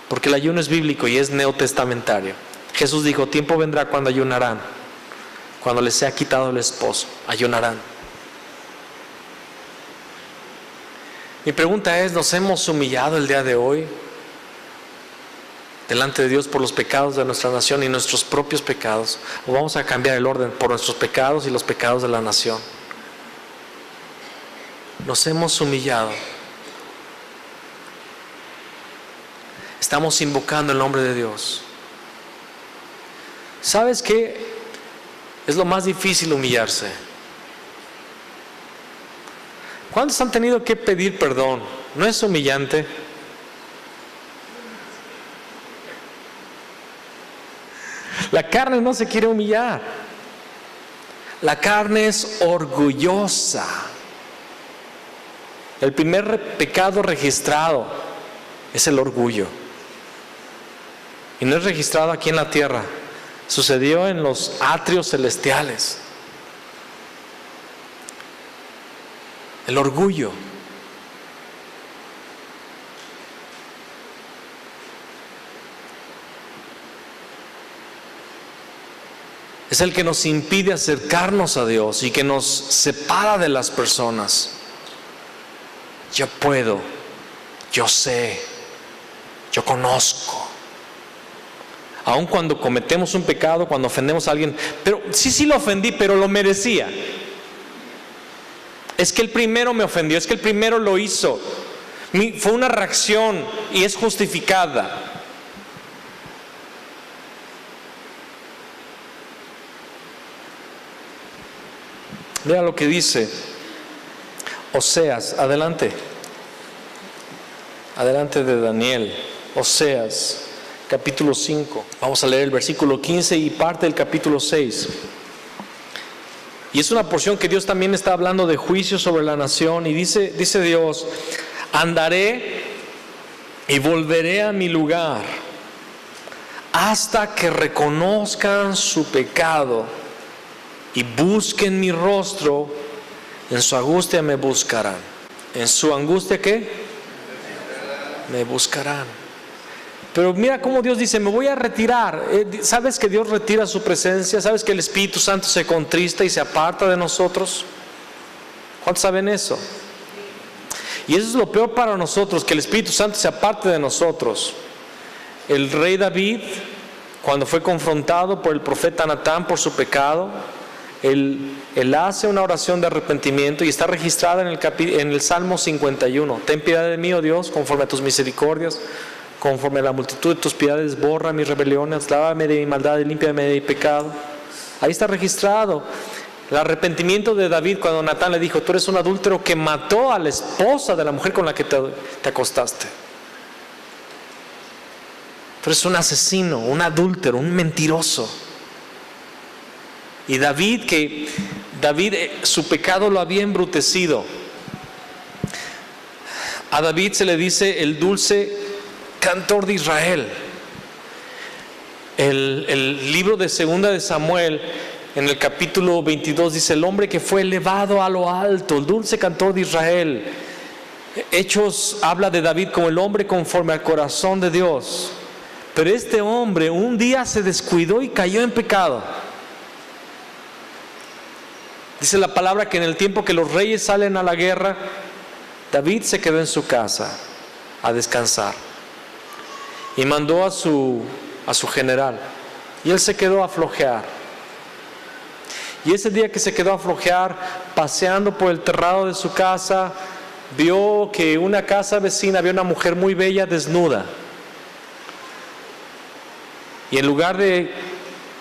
porque el ayuno es bíblico y es neotestamentario. Jesús dijo: tiempo vendrá cuando ayunarán, cuando les sea quitado el esposo, ayunarán. Mi pregunta es: ¿nos hemos humillado el día de hoy delante de Dios por los pecados de nuestra nación y nuestros propios pecados? ¿O vamos a cambiar el orden por nuestros pecados y los pecados de la nación? Nos hemos humillado. Estamos invocando el nombre de Dios. ¿Sabes qué? Es lo más difícil, humillarse. ¿Cuántos han tenido que pedir perdón? ¿No es humillante? La carne no se quiere humillar. La carne es orgullosa. El primer pecado registrado es el orgullo. Y no es registrado aquí en la tierra. Sucedió en los atrios celestiales. El orgullo. Es el que nos impide acercarnos a Dios y que nos separa de las personas. Yo puedo, yo sé, yo conozco. Aun cuando cometemos un pecado, cuando ofendemos a alguien, pero sí lo ofendí, pero lo merecía. Es que el primero me ofendió, es que el primero lo hizo. Fue una reacción y es justificada. Mira lo que dice Oseas, adelante de Daniel, Oseas, capítulo 5. Vamos a leer el versículo 15 y parte del capítulo 6. Y es una porción que Dios también está hablando de juicio sobre la nación. Y dice Dios: andaré y volveré a mi lugar hasta que reconozcan su pecado y busquen mi rostro. En su angustia me buscarán. ¿En su angustia qué? Me buscarán. Pero mira cómo Dios dice: me voy a retirar. ¿Sabes que Dios retira su presencia? ¿Sabes que el Espíritu Santo se contrista y se aparta de nosotros? ¿Cuántos saben eso? Y eso es lo peor para nosotros, que el Espíritu Santo se aparte de nosotros. El rey David, cuando fue confrontado por el profeta Natán por su pecado, él hace una oración de arrepentimiento y está registrada en el Salmo 51. Ten piedad de mí, oh Dios, conforme a tus misericordias, conforme a la multitud de tus piedades, borra mis rebeliones, lávame de mi maldad y límpiame de mi pecado. Ahí está registrado el arrepentimiento de David cuando Natán le dijo: tú eres un adúltero que mató a la esposa de la mujer con la que te acostaste. Tú eres un asesino, un adúltero, un mentiroso. Y David, su pecado lo había embrutecido. A David se le dice el dulce cantor de Israel. El libro de Segunda de Samuel, en el capítulo 22, dice: el hombre que fue elevado a lo alto, el dulce cantor de Israel. Hechos habla de David como el hombre conforme al corazón de Dios. Pero este hombre un día se descuidó y cayó en pecado. Dice la palabra que en el tiempo que los reyes salen a la guerra, David se quedó en su casa a descansar y mandó a su general, y él se quedó a flojear. Y ese día que se quedó a flojear, paseando por el terrado de su casa, vio que una casa vecina había una mujer muy bella desnuda, y en lugar de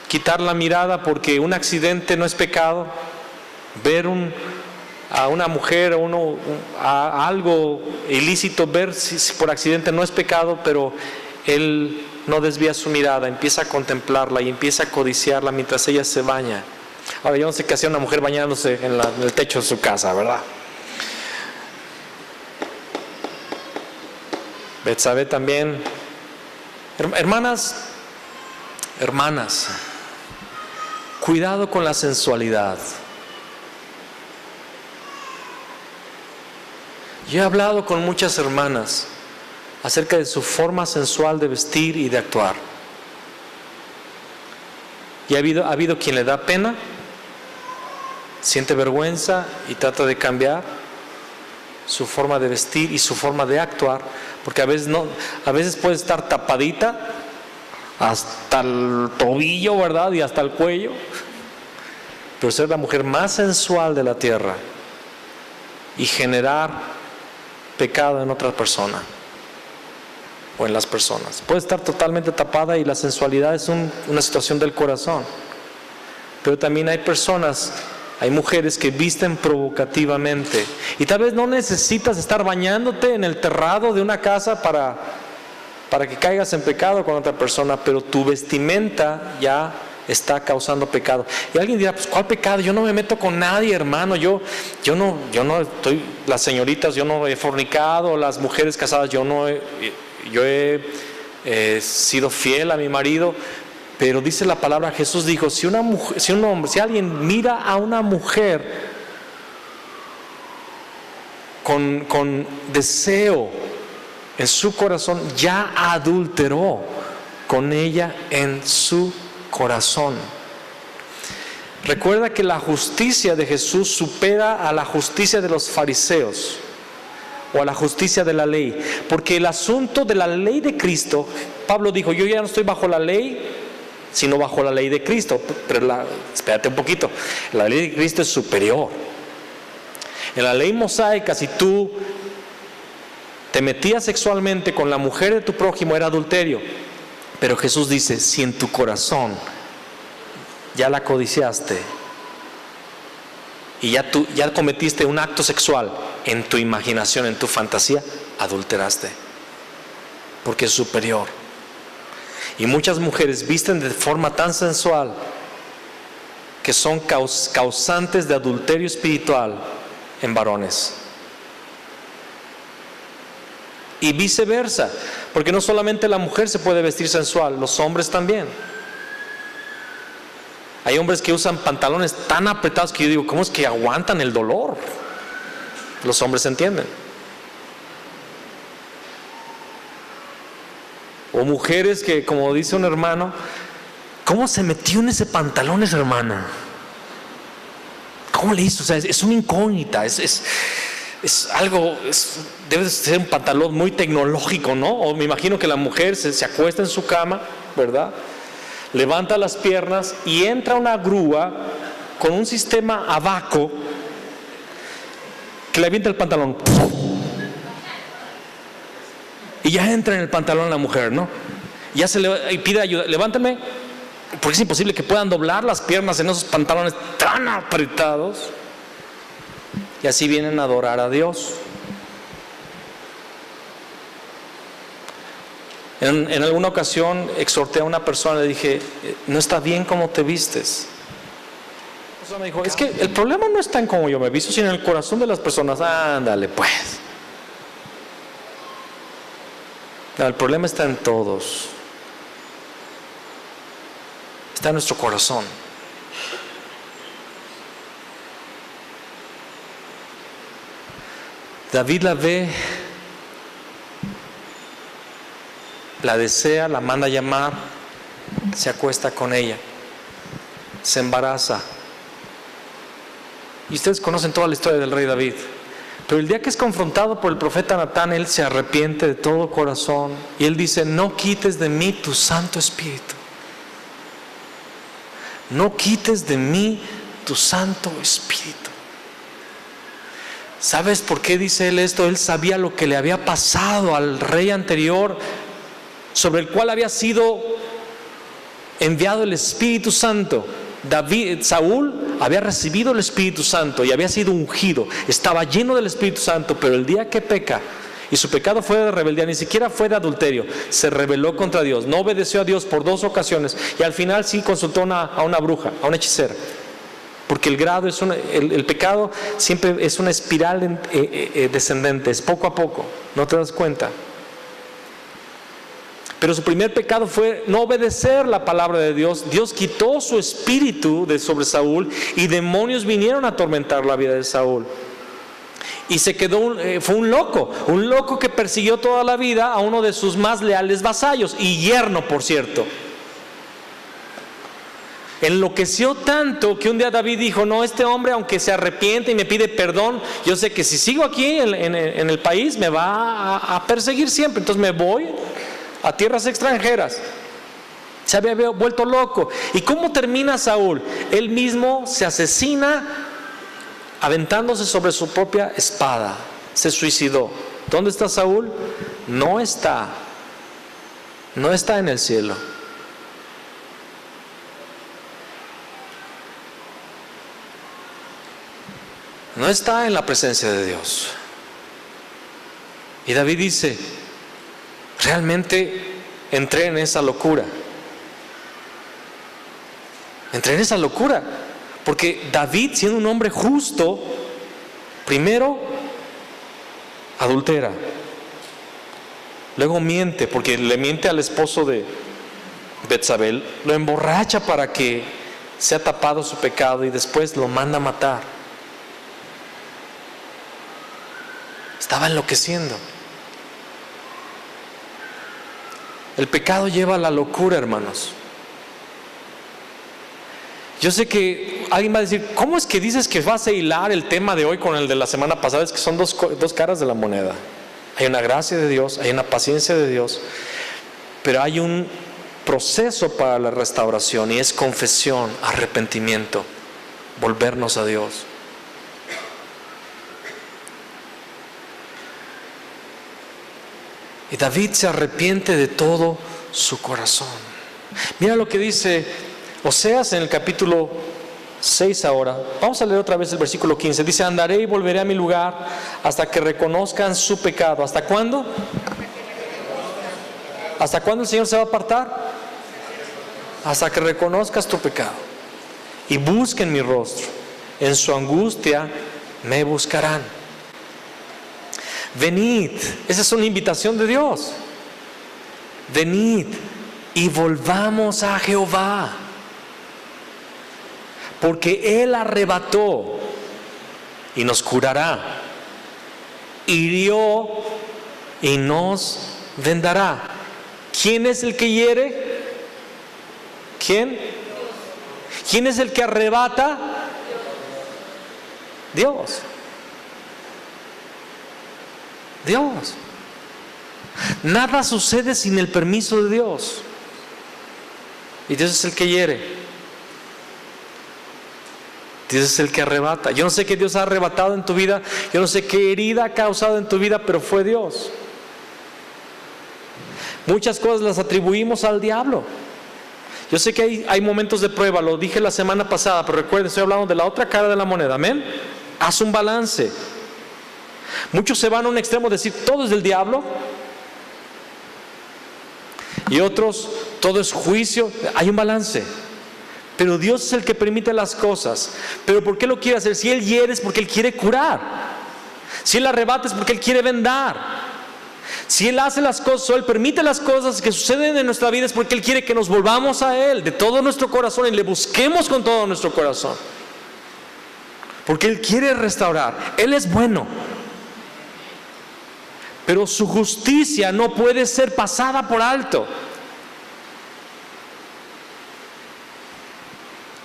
quitar la mirada, porque un accidente no es pecado, ver a una mujer o a algo ilícito, ver si por accidente no es pecado, pero él no desvía su mirada, empieza a contemplarla y empieza a codiciarla mientras ella se baña. Ahora, yo no sé qué hacía una mujer bañándose en el techo de su casa, ¿verdad? Betsabé también. Hermanas, cuidado con la sensualidad. Yo he hablado con muchas hermanas acerca de su forma sensual de vestir y de actuar. Y ha habido quien le da pena, siente vergüenza y trata de cambiar su forma de vestir y su forma de actuar, porque a veces puede estar tapadita hasta el tobillo, ¿verdad? Y hasta el cuello, pero ser la mujer más sensual de la tierra y generar pecado en otra persona o en las personas. Puede estar totalmente tapada y la sensualidad es una situación del corazón. Pero también hay mujeres que visten provocativamente, y tal vez no necesitas estar bañándote en el terrado de una casa para que caigas en pecado con otra persona, pero tu vestimenta ya está causando pecado. Y alguien dirá, pues ¿cuál pecado? Yo no me meto con nadie, hermano. Yo no estoy, las señoritas, yo no he fornicado, las mujeres casadas, yo he sido fiel a mi marido. Pero dice la palabra, Jesús dijo, si alguien mira a una mujer con deseo en su corazón, ya adulteró con ella en su corazón. Recuerda que la justicia de Jesús supera a la justicia de los fariseos o a la justicia de la ley, porque el asunto de la ley de Cristo, Pablo dijo, yo ya no estoy bajo la ley, sino bajo la ley de Cristo. Pero espérate un poquito, la ley de Cristo es superior. En la ley mosaica, si tú te metías sexualmente con la mujer de tu prójimo, era adulterio. Pero Jesús dice, si en tu corazón ya la codiciaste y ya cometiste un acto sexual en tu imaginación, en tu fantasía, adulteraste, porque es superior. Y muchas mujeres visten de forma tan sensual que son causantes de adulterio espiritual en varones. Y viceversa, porque no solamente la mujer se puede vestir sensual, los hombres también. Hay hombres que usan pantalones tan apretados que yo digo, ¿cómo es que aguantan el dolor? Los hombres entienden. O mujeres que, como dice un hermano, ¿cómo se metió en ese pantalón esa hermana? ¿Cómo le hizo? O sea, es una incógnita, es algo, debe ser un pantalón muy tecnológico, ¿no? O me imagino que la mujer se acuesta en su cama, ¿verdad? Levanta las piernas y entra una grúa con un sistema abaco que le avienta el pantalón. Y ya entra en el pantalón la mujer, ¿no? Ya y pide ayuda, levántame, porque es imposible que puedan doblar las piernas en esos pantalones tan apretados. Y así vienen a adorar a Dios. En alguna ocasión exhorté a una persona, le dije, no está bien cómo te vistes. La persona me dijo, es que el problema no está en cómo yo me visto, sino en el corazón de las personas. Ándale pues. No, el problema está en todos. Está en nuestro corazón. David la ve, la desea, la manda a llamar, se acuesta con ella, se embaraza. Y ustedes conocen toda la historia del rey David. Pero el día que es confrontado por el profeta Natán, él se arrepiente de todo corazón y él dice, no quites de mí tu Santo Espíritu. No quites de mí tu Santo Espíritu. ¿Sabes por qué dice él esto? Él sabía lo que le había pasado al rey anterior, sobre el cual había sido enviado el Espíritu Santo. Saúl había recibido el Espíritu Santo y había sido ungido, estaba lleno del Espíritu Santo, pero el día que peca, y su pecado fue de rebeldía, ni siquiera fue de adulterio, se rebeló contra Dios, no obedeció a Dios por 2 ocasiones, y al final sí consultó a una bruja, a una hechicera, porque el pecado siempre es una espiral descendente, es poco a poco, no te das cuenta. Pero su primer pecado fue no obedecer la palabra de Dios. Dios quitó su espíritu de sobre Saúl y demonios vinieron a atormentar la vida de Saúl. Y se quedó, fue un loco que persiguió toda la vida a uno de sus más leales vasallos y yerno, por cierto. Enloqueció tanto que un día David dijo, no, este hombre aunque se arrepiente y me pide perdón, yo sé que si sigo aquí en el país me va a perseguir siempre, entonces me voy a tierras extranjeras. Se había vuelto loco. ¿Y cómo termina Saúl? Él mismo se asesina aventándose sobre su propia espada. Se suicidó. ¿Dónde está Saúl? No está en el cielo. No está en la presencia de Dios. Y David dice, realmente entré en esa locura. entré en esa locura. Porque David, siendo un hombre justo, primero adultera, luego miente, porque le miente al esposo de Betsabé, lo emborracha para que sea tapado su pecado y después lo manda a matar. Estaba enloqueciendo. El pecado lleva a la locura, hermanos. Yo sé que alguien va a decir, ¿cómo es que dices que vas a hilar el tema de hoy con el de la semana pasada? Es que son dos caras de la moneda. Hay una gracia de Dios, hay una paciencia de Dios, pero hay un proceso para la restauración y es confesión, arrepentimiento, volvernos a Dios. Y David se arrepiente de todo su corazón. Mira lo que dice Oseas en el capítulo 6 ahora. Vamos a leer otra vez el versículo 15. Dice, andaré y volveré a mi lugar hasta que reconozcan su pecado. ¿Hasta cuándo? ¿Hasta cuándo el Señor se va a apartar? Hasta que reconozcas tu pecado y busquen mi rostro. En su angustia me buscarán. Venid, esa es una invitación de Dios. Venid y volvamos a Jehová, porque Él arrebató y nos curará, hirió y nos vendará. ¿Quién es el que hiere? ¿Quién? ¿Quién es el que arrebata? Dios. Dios. Nada sucede sin el permiso de Dios. Y Dios es el que hiere. Dios es el que arrebata. Yo no sé qué Dios ha arrebatado en tu vida. Yo no sé qué herida ha causado en tu vida, pero fue Dios. Muchas cosas las atribuimos al diablo. Yo sé que hay momentos de prueba, lo dije la semana pasada, pero recuerden, estoy hablando de la otra cara de la moneda, amén. Haz un balance. Muchos se van a un extremo de decir todo es del diablo, y otros todo es juicio. Hay un balance, pero Dios es el que permite las cosas. Pero ¿por qué lo quiere hacer? Si Él hiere es porque Él quiere curar, si Él arrebata es porque Él quiere vendar, si Él hace las cosas o Él permite las cosas que suceden en nuestra vida es porque Él quiere que nos volvamos a Él de todo nuestro corazón y le busquemos con todo nuestro corazón, porque Él quiere restaurar. Él es bueno, pero su justicia no puede ser pasada por alto.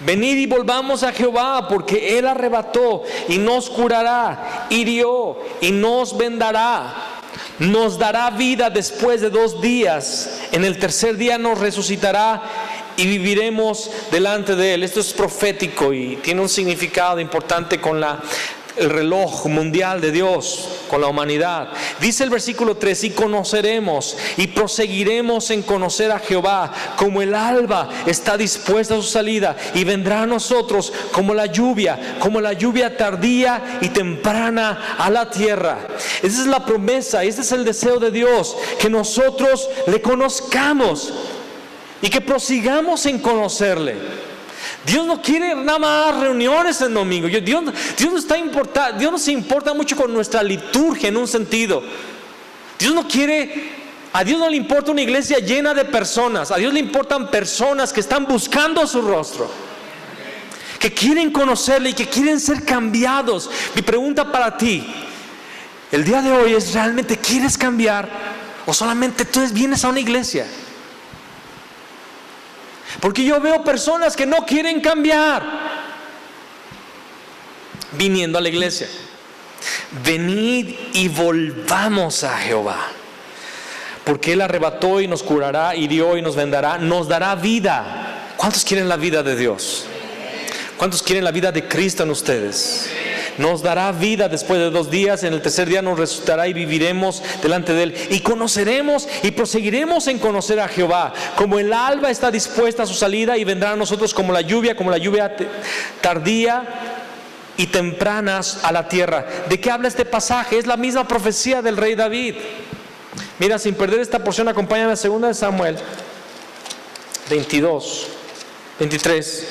Venid y volvamos a Jehová, porque Él arrebató y nos curará, hirió y nos vendará. Nos dará vida después de 2 días. En el tercer día nos resucitará y viviremos delante de Él. Esto es profético y tiene un significado importante con el reloj mundial de Dios, con la humanidad. Dice el versículo 3, y conoceremos y proseguiremos en conocer a Jehová, como el alba está dispuesta a su salida, y vendrá a nosotros como la lluvia tardía y temprana a la tierra. Esa es la promesa, ese es el deseo de Dios, que nosotros le conozcamos y que prosigamos en conocerle. Dios no quiere nada más reuniones en domingo. Dios no se importa mucho con nuestra liturgia en un sentido. A Dios no le importa una iglesia llena de personas. A Dios le importan personas que están buscando su rostro, que quieren conocerle y que quieren ser cambiados. Mi pregunta para ti el día de hoy es: ¿realmente quieres cambiar o solamente tú vienes a una iglesia? Porque yo veo personas que no quieren cambiar viniendo a la iglesia. Venid y volvamos a Jehová, porque Él arrebató y nos curará, hirió y nos vendará, nos dará vida. ¿Cuántos quieren la vida de Dios? ¿Cuántos quieren la vida de Cristo en ustedes? Nos dará vida después de 2 días, en el tercer día nos resucitará y viviremos delante de Él. Y conoceremos y proseguiremos en conocer a Jehová, como el alba está dispuesta a su salida, y vendrá a nosotros como la lluvia tardía y temprana a la tierra. ¿De qué habla este pasaje? Es la misma profecía del rey David. Mira, sin perder esta porción, acompáñame a 2 de Samuel 22, 23.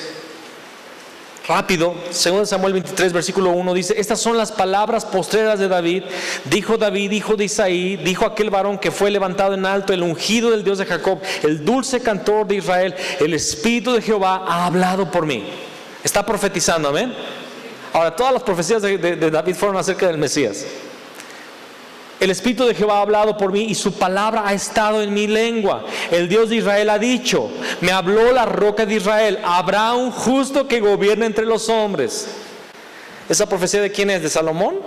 Rápido, 2 Samuel 23, versículo 1 dice: estas son las palabras postreras de David. Dijo David, hijo de Isaí, dijo aquel varón que fue levantado en alto, el ungido del Dios de Jacob, el dulce cantor de Israel, el Espíritu de Jehová ha hablado por mí. Está profetizando, amén. Ahora, todas las profecías de David fueron acerca del Mesías. El Espíritu de Jehová ha hablado por mí y su palabra ha estado en mi lengua. El Dios de Israel ha dicho: me habló la roca de Israel, habrá un justo que gobierne entre los hombres. ¿Esa profecía de quién es? ¿De Salomón?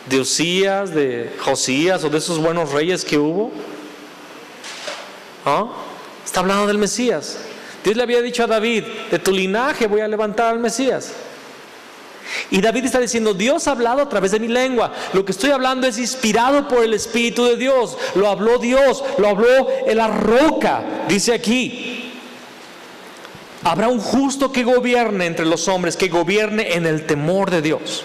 ¿De Usías, de Josías o de esos buenos reyes que hubo? ¿Ah? Está hablando del Mesías. Dios le había dicho a David: de tu linaje voy a levantar al Mesías. Y David está diciendo: Dios ha hablado a través de mi lengua. Lo que estoy hablando es inspirado por el Espíritu de Dios. Lo habló Dios, lo habló en la roca. Dice aquí: habrá un justo que gobierne entre los hombres, que gobierne en el temor de Dios.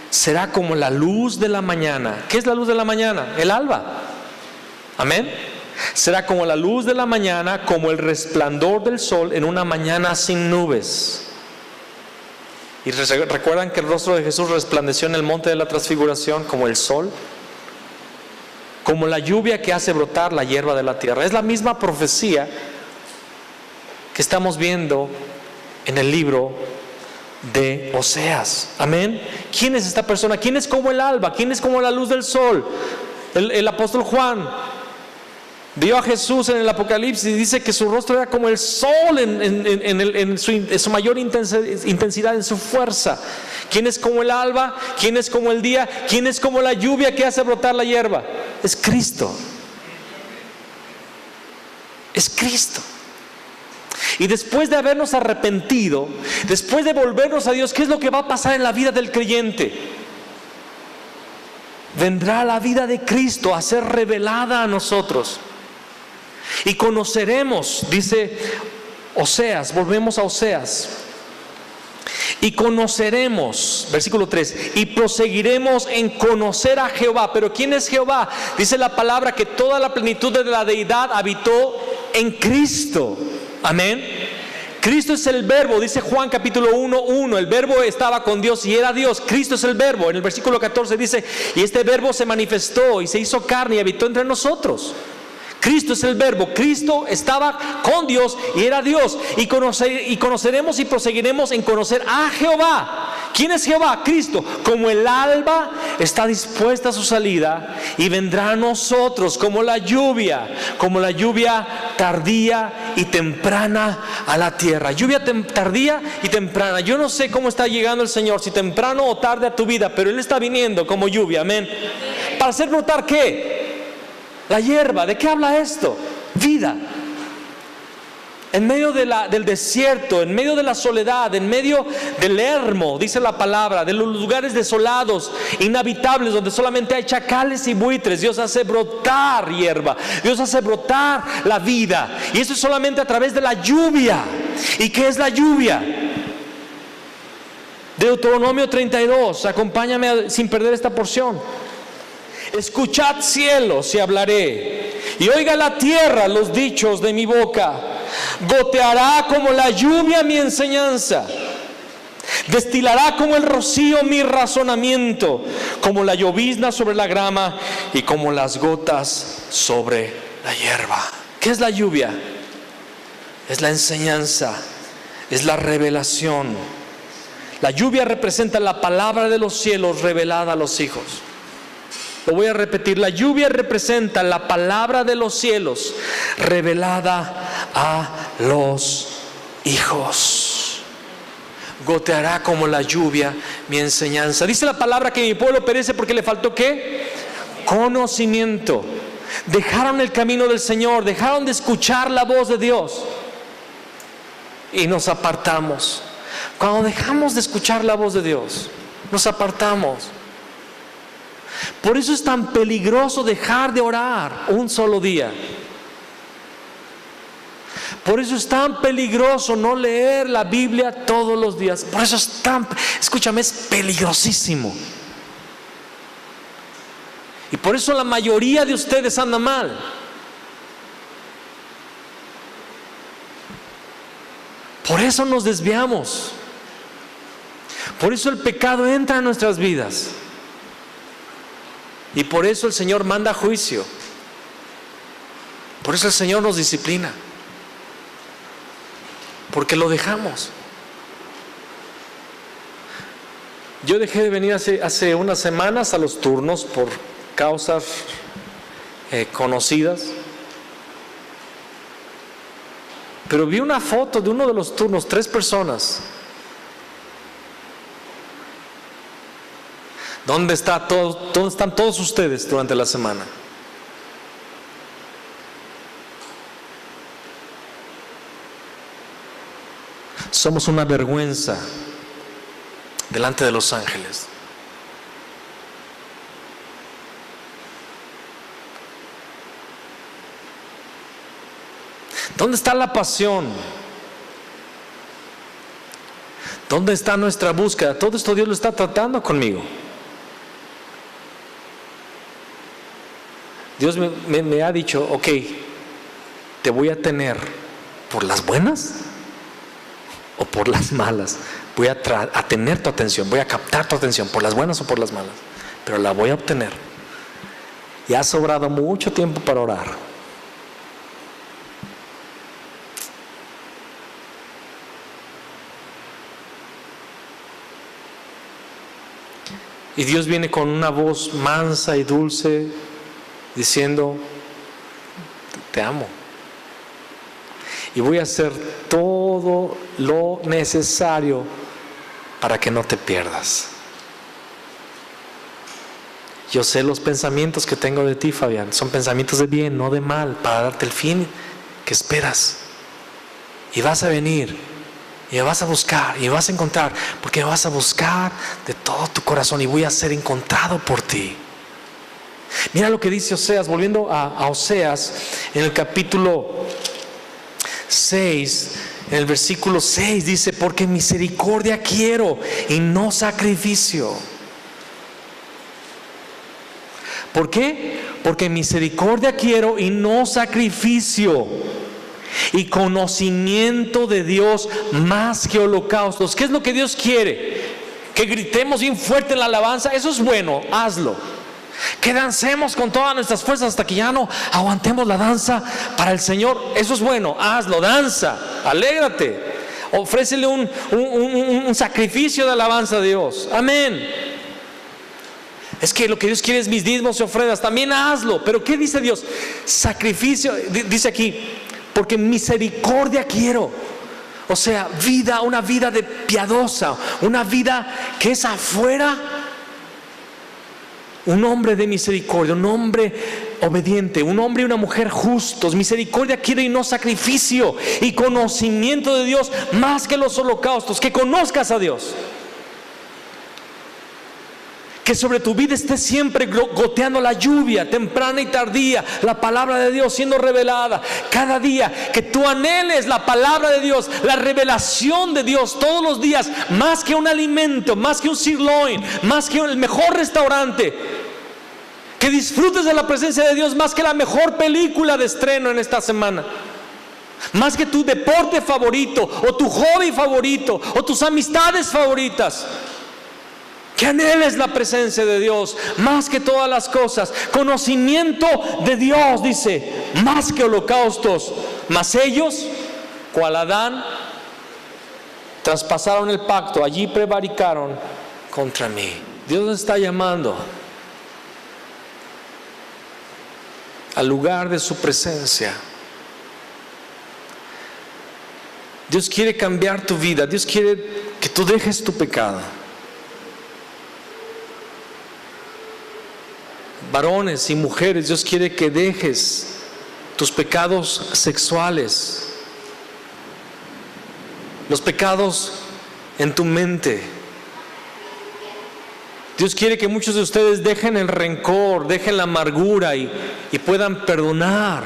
Será como la luz de la mañana. ¿Qué es la luz de la mañana? El alba. Amén. Será como la luz de la mañana, como el resplandor del sol en una mañana sin nubes. Y recuerdan que el rostro de Jesús resplandeció en el monte de la transfiguración como el sol, como la lluvia que hace brotar la hierba de la tierra. Es la misma profecía que estamos viendo en el libro de Oseas. Amén. ¿Quién es esta persona? ¿Quién es como el alba? ¿Quién es como la luz del sol? El apóstol Juan vio a Jesús en el Apocalipsis y dice que su rostro era como el sol en su mayor intensidad, en su fuerza. ¿Quién es como el alba? ¿Quién es como el día? ¿Quién es como la lluvia que hace brotar la hierba? Es Cristo. Es Cristo. Y después de habernos arrepentido, después de volvernos a Dios, ¿qué es lo que va a pasar en la vida del creyente? Vendrá la vida de Cristo a ser revelada a nosotros. Y conoceremos, dice Oseas, volvemos a Oseas. Y conoceremos, versículo 3, y proseguiremos en conocer a Jehová. Pero ¿quién es Jehová? Dice la palabra que toda la plenitud de la deidad habitó en Cristo. Amén. Cristo es el verbo, dice Juan capítulo 1:1, el verbo estaba con Dios y era Dios. Cristo es el verbo. En el versículo 14 dice: y este verbo se manifestó y se hizo carne y habitó entre nosotros. Cristo es el verbo. Cristo estaba con Dios y era Dios. Y conoceremos y proseguiremos en conocer a Jehová. ¿Quién es Jehová? Cristo. Como el alba está dispuesta a su salida, y vendrá a nosotros como la lluvia tardía y temprana a la tierra. Lluvia tardía y temprana. Yo no sé cómo está llegando el Señor, si temprano o tarde a tu vida, pero Él está viniendo como lluvia. Amén. ¿Para hacer brotar qué? La hierba. ¿De qué habla esto? Vida. En medio del desierto, en medio de la soledad, en medio del ermo, dice la palabra, de los lugares desolados, inhabitables, donde solamente hay chacales y buitres, Dios hace brotar hierba, Dios hace brotar la vida. Y eso es solamente a través de la lluvia. ¿Y qué es la lluvia? Deuteronomio 32, acompáñame sin perder esta porción. Escuchad cielos y hablaré, y oiga la tierra los dichos de mi boca. Goteará como la lluvia mi enseñanza, destilará como el rocío mi razonamiento, como la llovizna sobre la grama y como las gotas sobre la hierba. ¿Qué es la lluvia? Es la enseñanza, es la revelación. La lluvia representa la palabra de los cielos revelada a los hijos. Lo voy a repetir: la lluvia representa la palabra de los cielos revelada a los hijos. Goteará como la lluvia mi enseñanza. Dice la palabra que mi pueblo perece porque le faltó ¿qué? Conocimiento. Dejaron el camino del Señor, dejaron de escuchar la voz de Dios y nos apartamos. Cuando dejamos de escuchar la voz de Dios, nos apartamos. Por eso es tan peligroso dejar de orar un solo día. Por eso es tan peligroso no leer la Biblia todos los días. Por eso es escúchame, es peligrosísimo. Y por eso la mayoría de ustedes anda mal. Por eso nos desviamos. Por eso el pecado entra en nuestras vidas. Y por eso el Señor manda juicio. Por eso el Señor nos disciplina. Porque lo dejamos. Yo dejé de venir hace unas semanas a los turnos por causas conocidas. Pero vi una foto de uno de los turnos, 3 personas. ¿Dónde están todos ustedes durante la semana? Somos una vergüenza delante de los ángeles. ¿Dónde está la pasión? ¿Dónde está nuestra búsqueda? Todo esto Dios lo está tratando conmigo. Dios me ha dicho, ok, te voy a tener por las buenas o por las malas. Voy a tener tu atención, voy a captar tu atención por las buenas o por las malas, pero la voy a obtener. Y ha sobrado mucho tiempo para orar. Y Dios viene con una voz mansa y dulce, diciendo, te amo. Y voy a hacer todo lo necesario para que no te pierdas. Yo sé los pensamientos que tengo de ti, Fabián. Son pensamientos de bien, no de mal, para darte el fin que esperas. Y vas a venir, y me vas a buscar, y me vas a encontrar, porque me vas a buscar de todo tu corazón, y voy a ser encontrado por ti. Mira lo que dice Oseas, volviendo a Oseas, en el capítulo 6, en el versículo 6 dice, porque misericordia quiero y no sacrificio. ¿Por qué? Porque misericordia quiero y no sacrificio, y conocimiento de Dios más que holocaustos. ¿Qué es lo que Dios quiere? Que gritemos bien fuerte en la alabanza. Eso es bueno, hazlo. Que dancemos con todas nuestras fuerzas hasta que ya no aguantemos la danza para el Señor. Eso es bueno, hazlo, danza, alégrate, ofrécele un sacrificio de alabanza a Dios. Amén. Es que lo que Dios quiere es mis diezmos y ofrendas. También hazlo. Pero ¿qué dice Dios? Sacrificio, dice aquí, porque misericordia quiero. O sea, una vida de piadosa, una vida que es afuera. Un hombre de misericordia, un hombre obediente, un hombre y una mujer justos. Misericordia quiero y no sacrificio, y conocimiento de Dios más que los holocaustos. Que conozcas a Dios. Que sobre tu vida esté siempre goteando la lluvia, temprana y tardía, la palabra de Dios siendo revelada. Cada día que tú anheles la palabra de Dios, la revelación de Dios todos los días, más que un alimento, más que un sirloin, más que el mejor restaurante. Que disfrutes de la presencia de Dios más que la mejor película de estreno en esta semana. Más que tu deporte favorito, o tu hobby favorito, o tus amistades favoritas. Que anheles la presencia de Dios más que todas las cosas. Conocimiento de Dios, dice, más que holocaustos. Mas ellos, cual Adán, traspasaron el pacto, allí prevaricaron contra mí. Dios nos está llamando al lugar de su presencia. Dios quiere cambiar tu vida. Dios quiere que tú dejes tu pecado. Varones y mujeres, Dios quiere que dejes tus pecados sexuales, los pecados en tu mente. Dios quiere que muchos de ustedes dejen el rencor, dejen la amargura y puedan perdonar.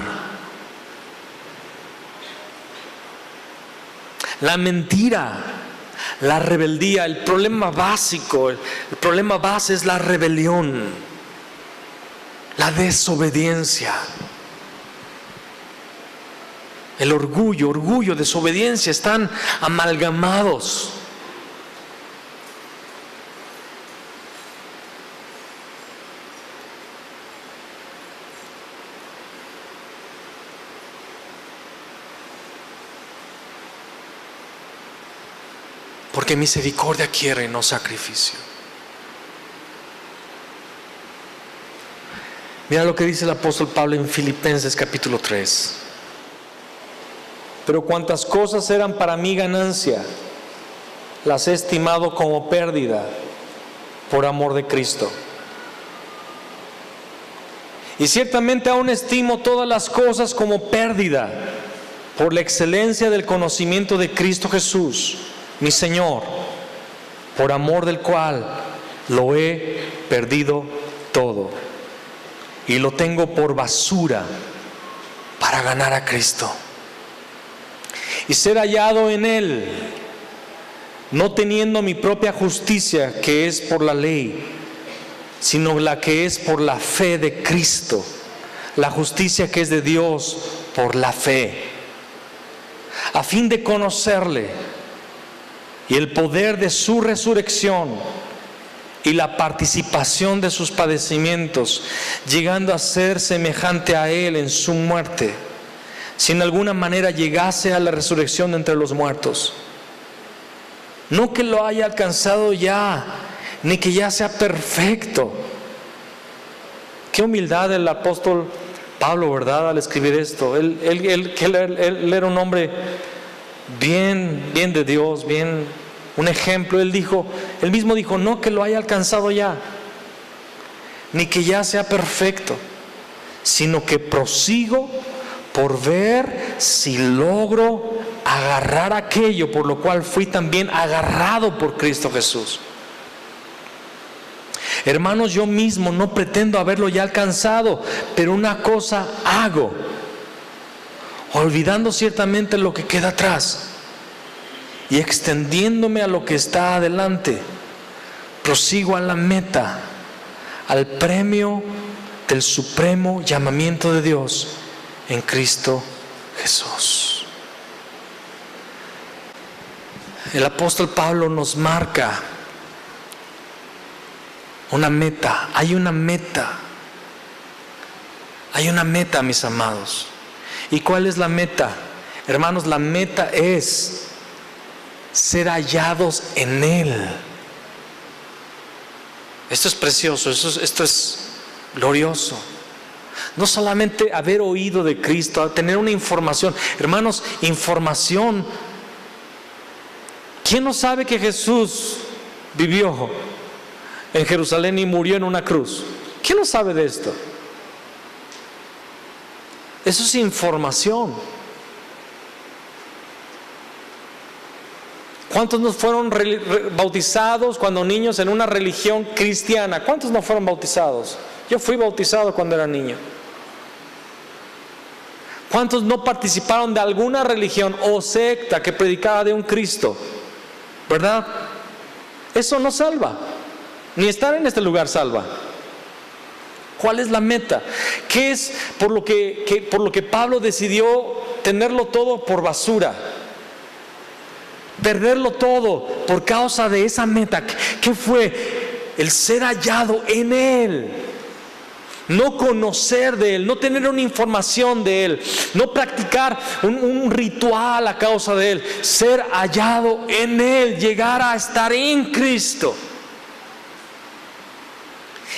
La mentira, la rebeldía, el problema básico, el problema base es la rebelión. La desobediencia. el orgullo, desobediencia, están amalgamados. Porque misericordia quiere, no sacrificio. Mira lo que dice el apóstol Pablo en Filipenses capítulo 3. Pero cuantas cosas eran para mí ganancia, las he estimado como pérdida por amor de Cristo. Y ciertamente aún estimo todas las cosas como pérdida por la excelencia del conocimiento de Cristo Jesús, mi Señor, por amor del cual lo he perdido todo y lo tengo por basura para ganar a Cristo y ser hallado en Él, no teniendo mi propia justicia que es por la ley, sino la que es por la fe de Cristo, la justicia que es de Dios por la fe, a fin de conocerle y el poder de su resurrección y la participación de sus padecimientos, llegando a ser semejante a Él en su muerte, si en alguna manera llegase a la resurrección de entre los muertos. No que lo haya alcanzado ya, ni que ya sea perfecto. Qué humildad el apóstol Pablo, ¿verdad?, al escribir esto. Él era un hombre bien de Dios, un ejemplo. Él mismo dijo, no que lo haya alcanzado ya, ni que ya sea perfecto, sino que prosigo por ver si logro agarrar aquello por lo cual fui también agarrado por Cristo Jesús. Hermanos, yo mismo no pretendo haberlo ya alcanzado, pero una cosa hago, olvidando ciertamente lo que queda atrás y extendiéndome a lo que está adelante, prosigo a la meta, al premio del supremo llamamiento de Dios en Cristo Jesús. El apóstol Pablo nos marca una meta. Hay una meta, mis amados. ¿Y cuál es la meta? Hermanos, la meta es ser hallados en Él. Esto es precioso, esto es glorioso. No solamente haber oído de Cristo, tener una información. Hermanos, información. ¿Quién no sabe que Jesús vivió en Jerusalén y murió en una cruz? ¿Quién no sabe de esto? Eso es información. ¿Cuántos no fueron bautizados cuando niños en una religión cristiana? ¿Cuántos no fueron bautizados? Yo fui bautizado cuando era niño. ¿Cuántos no participaron de alguna religión o secta que predicaba de un Cristo? ¿Verdad? Eso no salva. Ni estar en este lugar salva. ¿Cuál es la meta? ¿Qué es por lo que Pablo decidió tenerlo todo por basura? Perderlo todo por causa de esa meta. ¿Qué fue? El ser hallado en Él. No conocer de Él, no tener una información de Él, no practicar un ritual a causa de Él. Ser hallado en Él, llegar a estar en Cristo.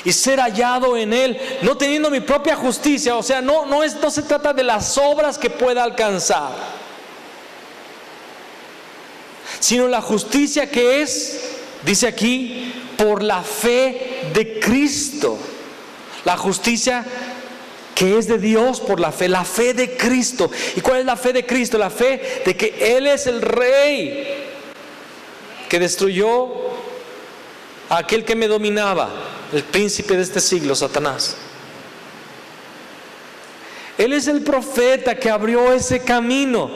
Y ser hallado en Él, no teniendo mi propia justicia. O sea, no se trata de las obras que pueda alcanzar, sino la justicia que es, dice aquí, por la fe de Cristo. La justicia que es de Dios por la fe de Cristo. ¿Y cuál es la fe de Cristo? La fe de que Él es el Rey que destruyó a aquel que me dominaba, el príncipe de este siglo, Satanás. Él es el profeta que abrió ese camino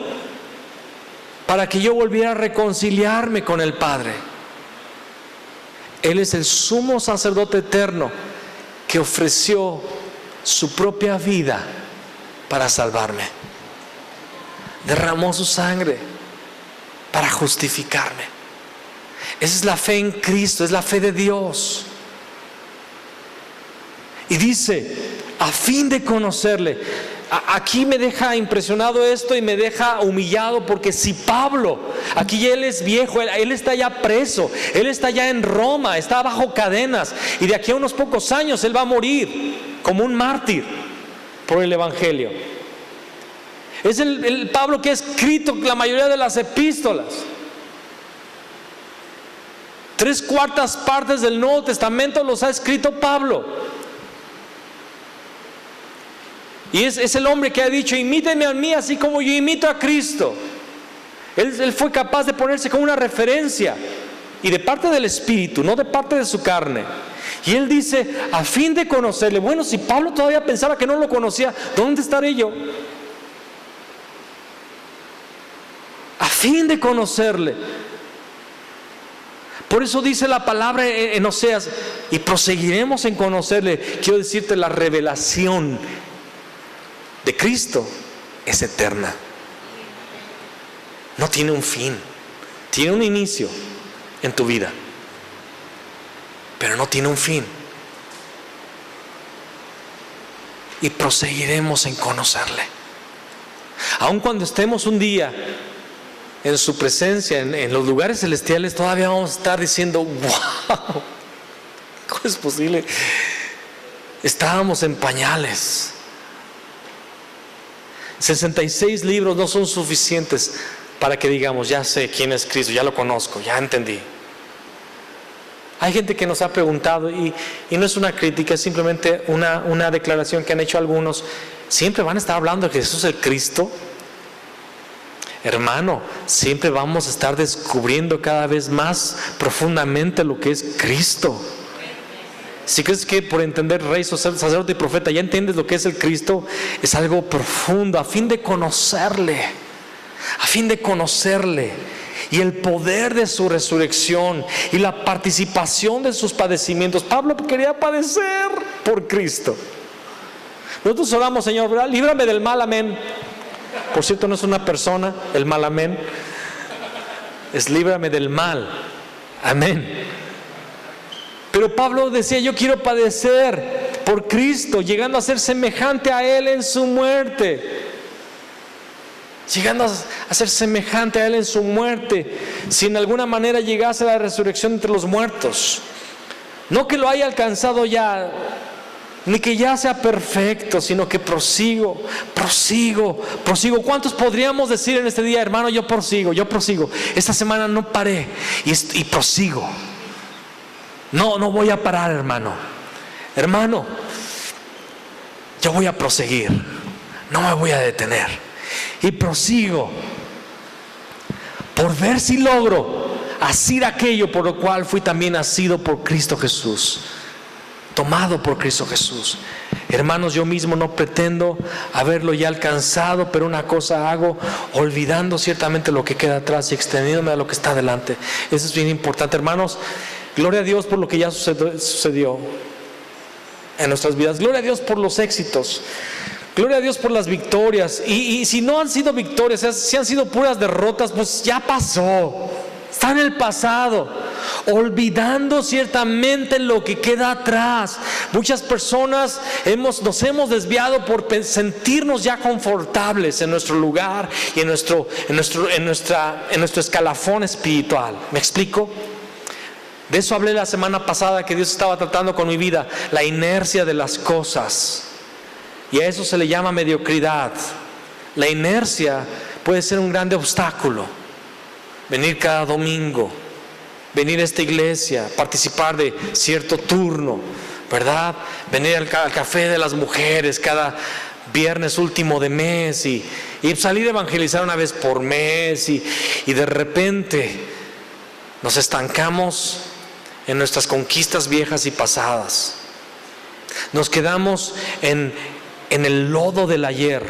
para que yo volviera a reconciliarme con el Padre. Él es el sumo sacerdote eterno que ofreció su propia vida para salvarme. derramó su sangre para justificarme. Esa es la fe en Cristo, es la fe de Dios. Y dice, a fin de conocerle. Aquí me deja impresionado esto y me deja humillado, porque si Pablo, aquí él es viejo, él está ya preso, él está ya en Roma, está bajo cadenas, y de aquí a unos pocos años él va a morir como un mártir por el Evangelio. Es el Pablo que ha escrito la mayoría de las epístolas. 3/4 partes del Nuevo Testamento los ha escrito Pablo. Y es el hombre que ha dicho, imítenme a mí así como yo imito a Cristo. Él fue capaz de ponerse como una referencia, y de parte del Espíritu, no de parte de su carne. Y él dice, a fin de conocerle. Bueno, si Pablo todavía pensaba que no lo conocía, ¿dónde estaré yo? A fin de conocerle. Por eso dice la palabra en Oseas, y proseguiremos en conocerle. Quiero decirte, la revelación de Cristo es eterna. No tiene un fin. Tiene un inicio en tu vida, pero no tiene un fin. Y proseguiremos en conocerle. Aun cuando estemos un día en su presencia, en los lugares celestiales, todavía vamos a estar diciendo, wow, ¿cómo es posible? Estábamos en pañales. 66 libros no son suficientes para que digamos, ya sé quién es Cristo, ya lo conozco, ya entendí. Hay gente que nos ha preguntado, y no es una crítica, es simplemente una declaración que han hecho algunos. ¿Siempre van a estar hablando de Jesús el Cristo? Hermano, siempre vamos a estar descubriendo cada vez más profundamente lo que es Cristo. Si crees que por entender rey, sacerdote y profeta ya entiendes lo que es el Cristo, es algo profundo, a fin de conocerle, y el poder de su resurrección y la participación de sus padecimientos. Pablo quería padecer por Cristo. Nosotros oramos, Señor, ¿verdad? Líbrame del mal, amén. Por cierto, no es una persona, el mal, amén. Es líbrame del mal, amén. Pero Pablo decía, yo quiero padecer por Cristo, llegando a ser semejante a Él en su muerte. Llegando a ser semejante a Él en su muerte, si en alguna manera llegase a la resurrección entre los muertos. No que lo haya alcanzado ya, ni que ya sea perfecto, sino que prosigo. ¿Cuántos podríamos decir en este día, hermano, yo prosigo? Esta semana no paré y prosigo. No voy a parar, hermano. Hermano, yo voy a proseguir, no me voy a detener. Y prosigo por ver si logro asir aquello por lo cual fui también nacido por Cristo Jesús, tomado por Cristo Jesús. Hermanos, yo mismo no pretendo haberlo ya alcanzado, pero una cosa hago, olvidando ciertamente lo que queda atrás y extendiéndome a lo que está delante. Eso es bien importante, hermanos. Gloria a Dios por lo que ya sucedió en nuestras vidas. Gloria a Dios por los éxitos. Gloria a Dios por las victorias. Y si no han sido victorias, si han sido puras derrotas, pues ya pasó. Está en el pasado. Olvidando ciertamente lo que queda atrás. Muchas personas nos hemos desviado por sentirnos ya confortables en nuestro lugar y en nuestro escalafón espiritual. ¿Me explico? De eso hablé la semana pasada, que Dios estaba tratando con mi vida, la inercia de las cosas. Y a eso se le llama mediocridad. La inercia puede ser un grande obstáculo. Venir cada domingo, venir a esta iglesia, participar de cierto turno, ¿verdad? Venir al café de las mujeres cada viernes último de mes y salir a evangelizar una vez por mes y de repente nos estancamos en nuestras conquistas viejas y pasadas. Nos quedamos en el lodo del ayer.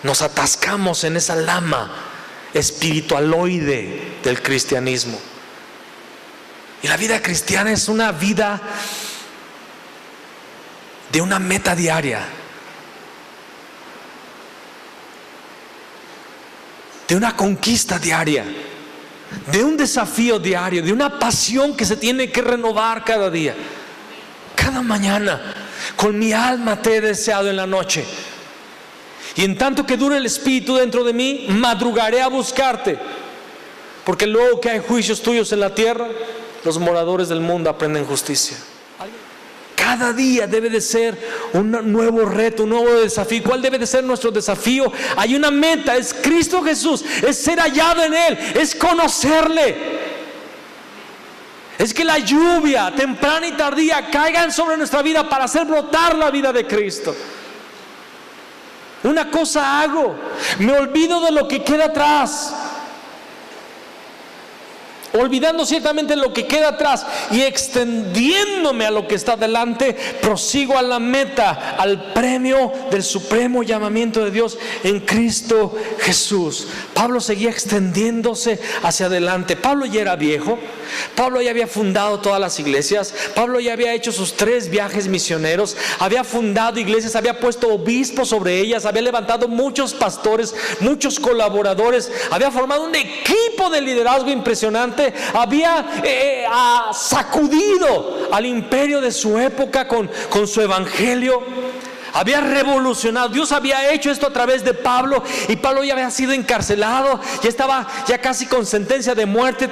Nos atascamos en esa lama espiritualoide del cristianismo. Y la vida cristiana es una vida de una meta diaria. de una conquista diaria, de un desafío diario, de una pasión que se tiene que renovar cada día, cada mañana. Con mi alma te he deseado en la noche, y en tanto que dure el Espíritu dentro de mí, madrugaré a buscarte, porque luego que hay juicios tuyos en la tierra, los moradores del mundo aprenden justicia. Cada día debe de ser un nuevo reto, un nuevo desafío. ¿Cuál debe de ser nuestro desafío? Hay una meta, es Cristo Jesús, es ser hallado en Él, es conocerle. Es que la lluvia temprana y tardía caigan sobre nuestra vida para hacer brotar la vida de Cristo. Una cosa hago, me olvido de lo que queda atrás, olvidando ciertamente lo que queda atrás y extendiéndome a lo que está delante, prosigo a la meta, al premio del supremo llamamiento de Dios en Cristo Jesús. Pablo seguía extendiéndose hacia adelante. Pablo ya era viejo, Pablo ya había fundado todas las iglesias, Pablo ya había hecho sus 3 viajes misioneros, había fundado iglesias, había puesto obispos sobre ellas, había levantado muchos pastores, muchos colaboradores, había formado un equipo de liderazgo impresionante. Había sacudido al imperio de su época con su evangelio. Había revolucionado. Dios había hecho esto a través de Pablo, y Pablo ya había sido encarcelado, ya estaba ya casi con sentencia de muerte.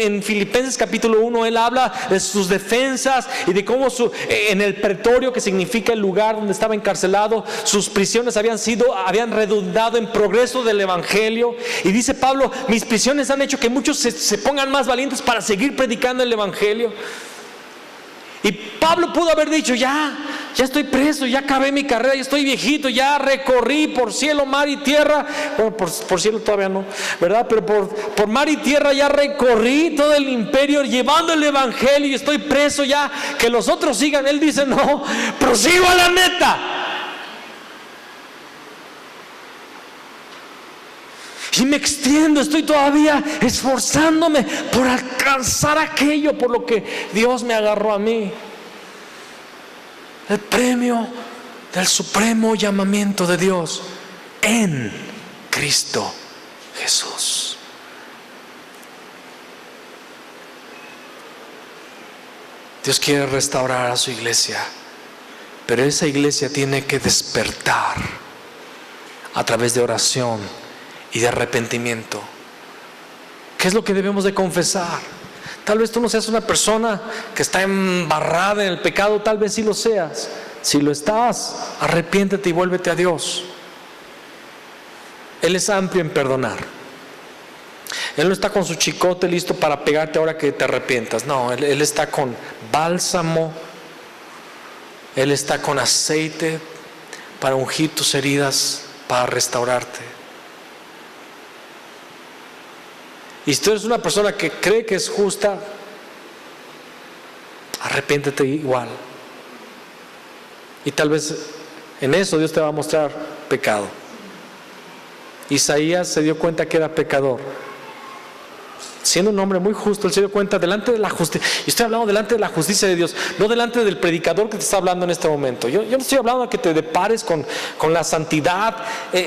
En Filipenses capítulo 1 él habla de sus defensas y de cómo en el pretorio, que significa el lugar donde estaba encarcelado, sus prisiones habían redundado en progreso del evangelio. Y dice Pablo: mis prisiones han hecho que muchos se pongan más valientes para seguir predicando el evangelio. Y Pablo pudo haber dicho: ya estoy preso, ya acabé mi carrera, ya estoy viejito, ya recorrí por cielo, mar y tierra. Bueno, por cielo todavía no, ¿verdad? Pero por mar y tierra ya recorrí todo el imperio llevando el evangelio, y estoy preso ya, que los otros sigan. Él dice: no, prosigo a la meta. Y me extiendo, estoy todavía esforzándome por alcanzar aquello por lo que Dios me agarró a mí. El premio del supremo llamamiento de Dios en Cristo Jesús. Dios quiere restaurar a su iglesia, pero esa iglesia tiene que despertar a través de oración y de arrepentimiento. ¿Qué es lo que debemos de confesar? Tal vez tú no seas una persona que está embarrada en el pecado, tal vez sí lo seas. Si lo estás, arrepiéntete y vuélvete a Dios. Él es amplio en perdonar. Él no está con su chicote listo para pegarte ahora que te arrepientas. No, Él está con bálsamo, Él está con aceite para ungir tus heridas, para restaurarte. Y si tú eres una persona que cree que es justa, arrepiéntete igual. Y tal vez en eso Dios te va a mostrar pecado. Isaías se dio cuenta que era pecador. Siendo un hombre muy justo, él se dio cuenta delante de la justicia. Y estoy hablando delante de la justicia de Dios, no delante del predicador que te está hablando en este momento. Yo no estoy hablando de que te depares con la santidad.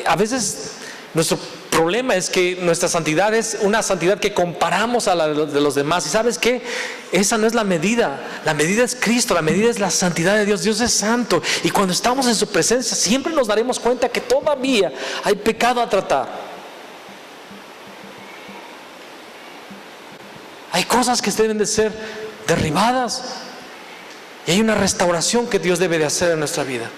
A veces nuestro problema es que nuestra santidad es una santidad que comparamos a la de los demás. ¿Y sabes qué? Esa no es la medida. La medida es Cristo, la medida es la santidad de Dios. Dios es santo, y cuando estamos en su presencia siempre nos daremos cuenta que todavía hay pecado a tratar. Hay cosas que deben de ser derribadas, y hay una restauración que Dios debe de hacer en nuestra vida.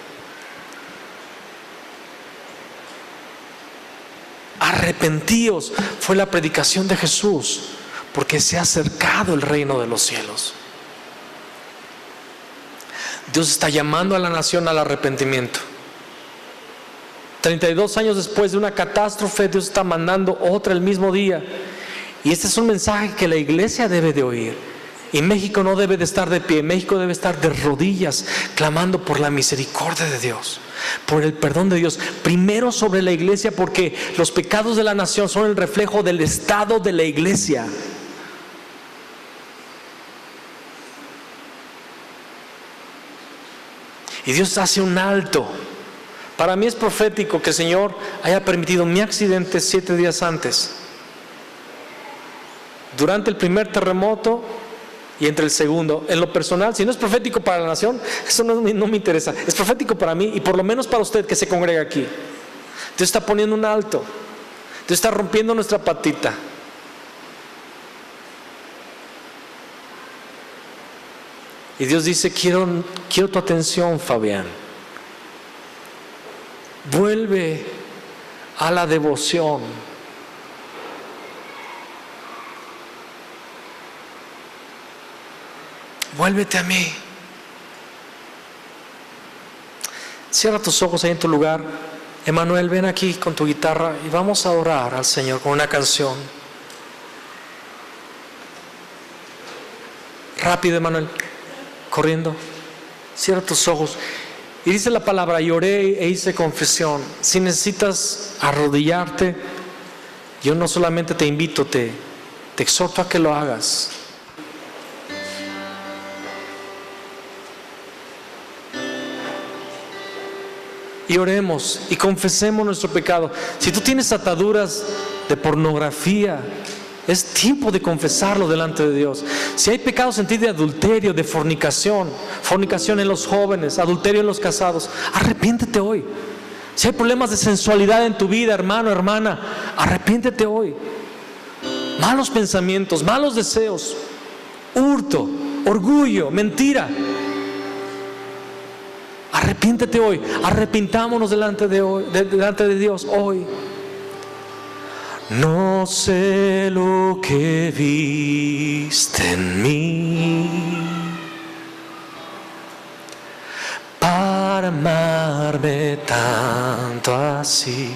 Arrepentíos fue la predicación de Jesús, porque se ha acercado el reino de los cielos. Dios está llamando a la nación al arrepentimiento. 32 años después de una catástrofe, Dios está mandando otra el mismo día. Y este es un mensaje que la iglesia debe de oír. Y México no debe de estar de pie, México debe estar de rodillas, clamando por la misericordia de Dios, por el perdón de Dios. Primero sobre la iglesia, porque los pecados de la nación son el reflejo del estado de la iglesia. Y Dios hace un alto Para mí es profético que el Señor haya permitido mi accidente 7 días antes, durante el primer terremoto y entre el segundo. En lo personal, si no es profético para la nación, eso no me interesa. Es profético para mí y por lo menos para usted que se congrega aquí. Dios está poniendo un alto. Dios está rompiendo nuestra patita. Y Dios dice, quiero tu atención, Fabián. Vuelve a la devoción. Vuélvete a mí. Cierra tus ojos ahí en tu lugar. Emanuel, ven aquí con tu guitarra y vamos a orar al Señor con una canción. Rápido, Emanuel, corriendo. Cierra tus ojos. Y dice la palabra, y oré e hice confesión. Si necesitas arrodillarte, yo no solamente te invito, te exhorto a que lo hagas. Y oremos y confesemos nuestro pecado. Si tú tienes ataduras de pornografía, es tiempo de confesarlo delante de Dios. Si hay pecados en ti de adulterio, de fornicación en los jóvenes, adulterio en los casados, arrepiéntete hoy. Si hay problemas de sensualidad en tu vida, hermano, hermana, arrepiéntete hoy. Malos pensamientos, malos deseos, hurto, orgullo, mentira. Arrepiéntete hoy, arrepintámonos delante de Dios hoy. No sé lo que viste en mí para amarme tanto así.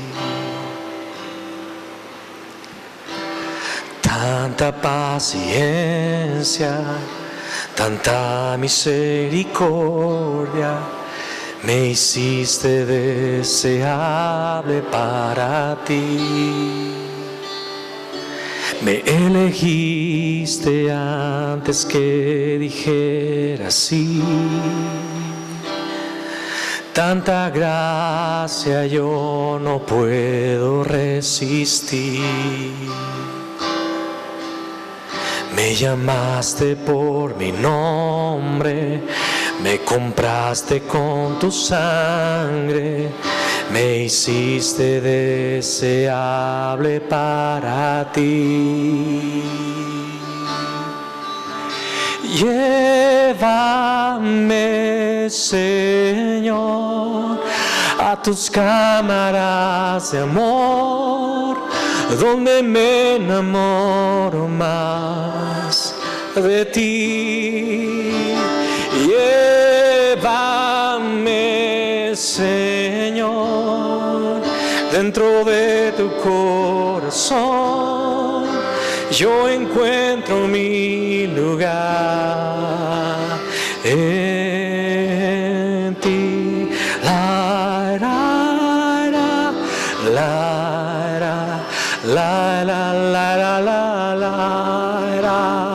Tanta paciencia, tanta misericordia. Me hiciste deseable para ti. Me elegiste antes que dijera sí. Tanta gracia yo no puedo resistir. Me llamaste por mi nombre. Me compraste con tu sangre, me hiciste deseable para ti. Llévame, Señor, a tus cámaras de amor, donde me enamoro más de ti. Llévame, Señor, dentro de tu corazón. Yo encuentro mi lugar en ti. La, la, la, la, la, la, la, la, la, la, la.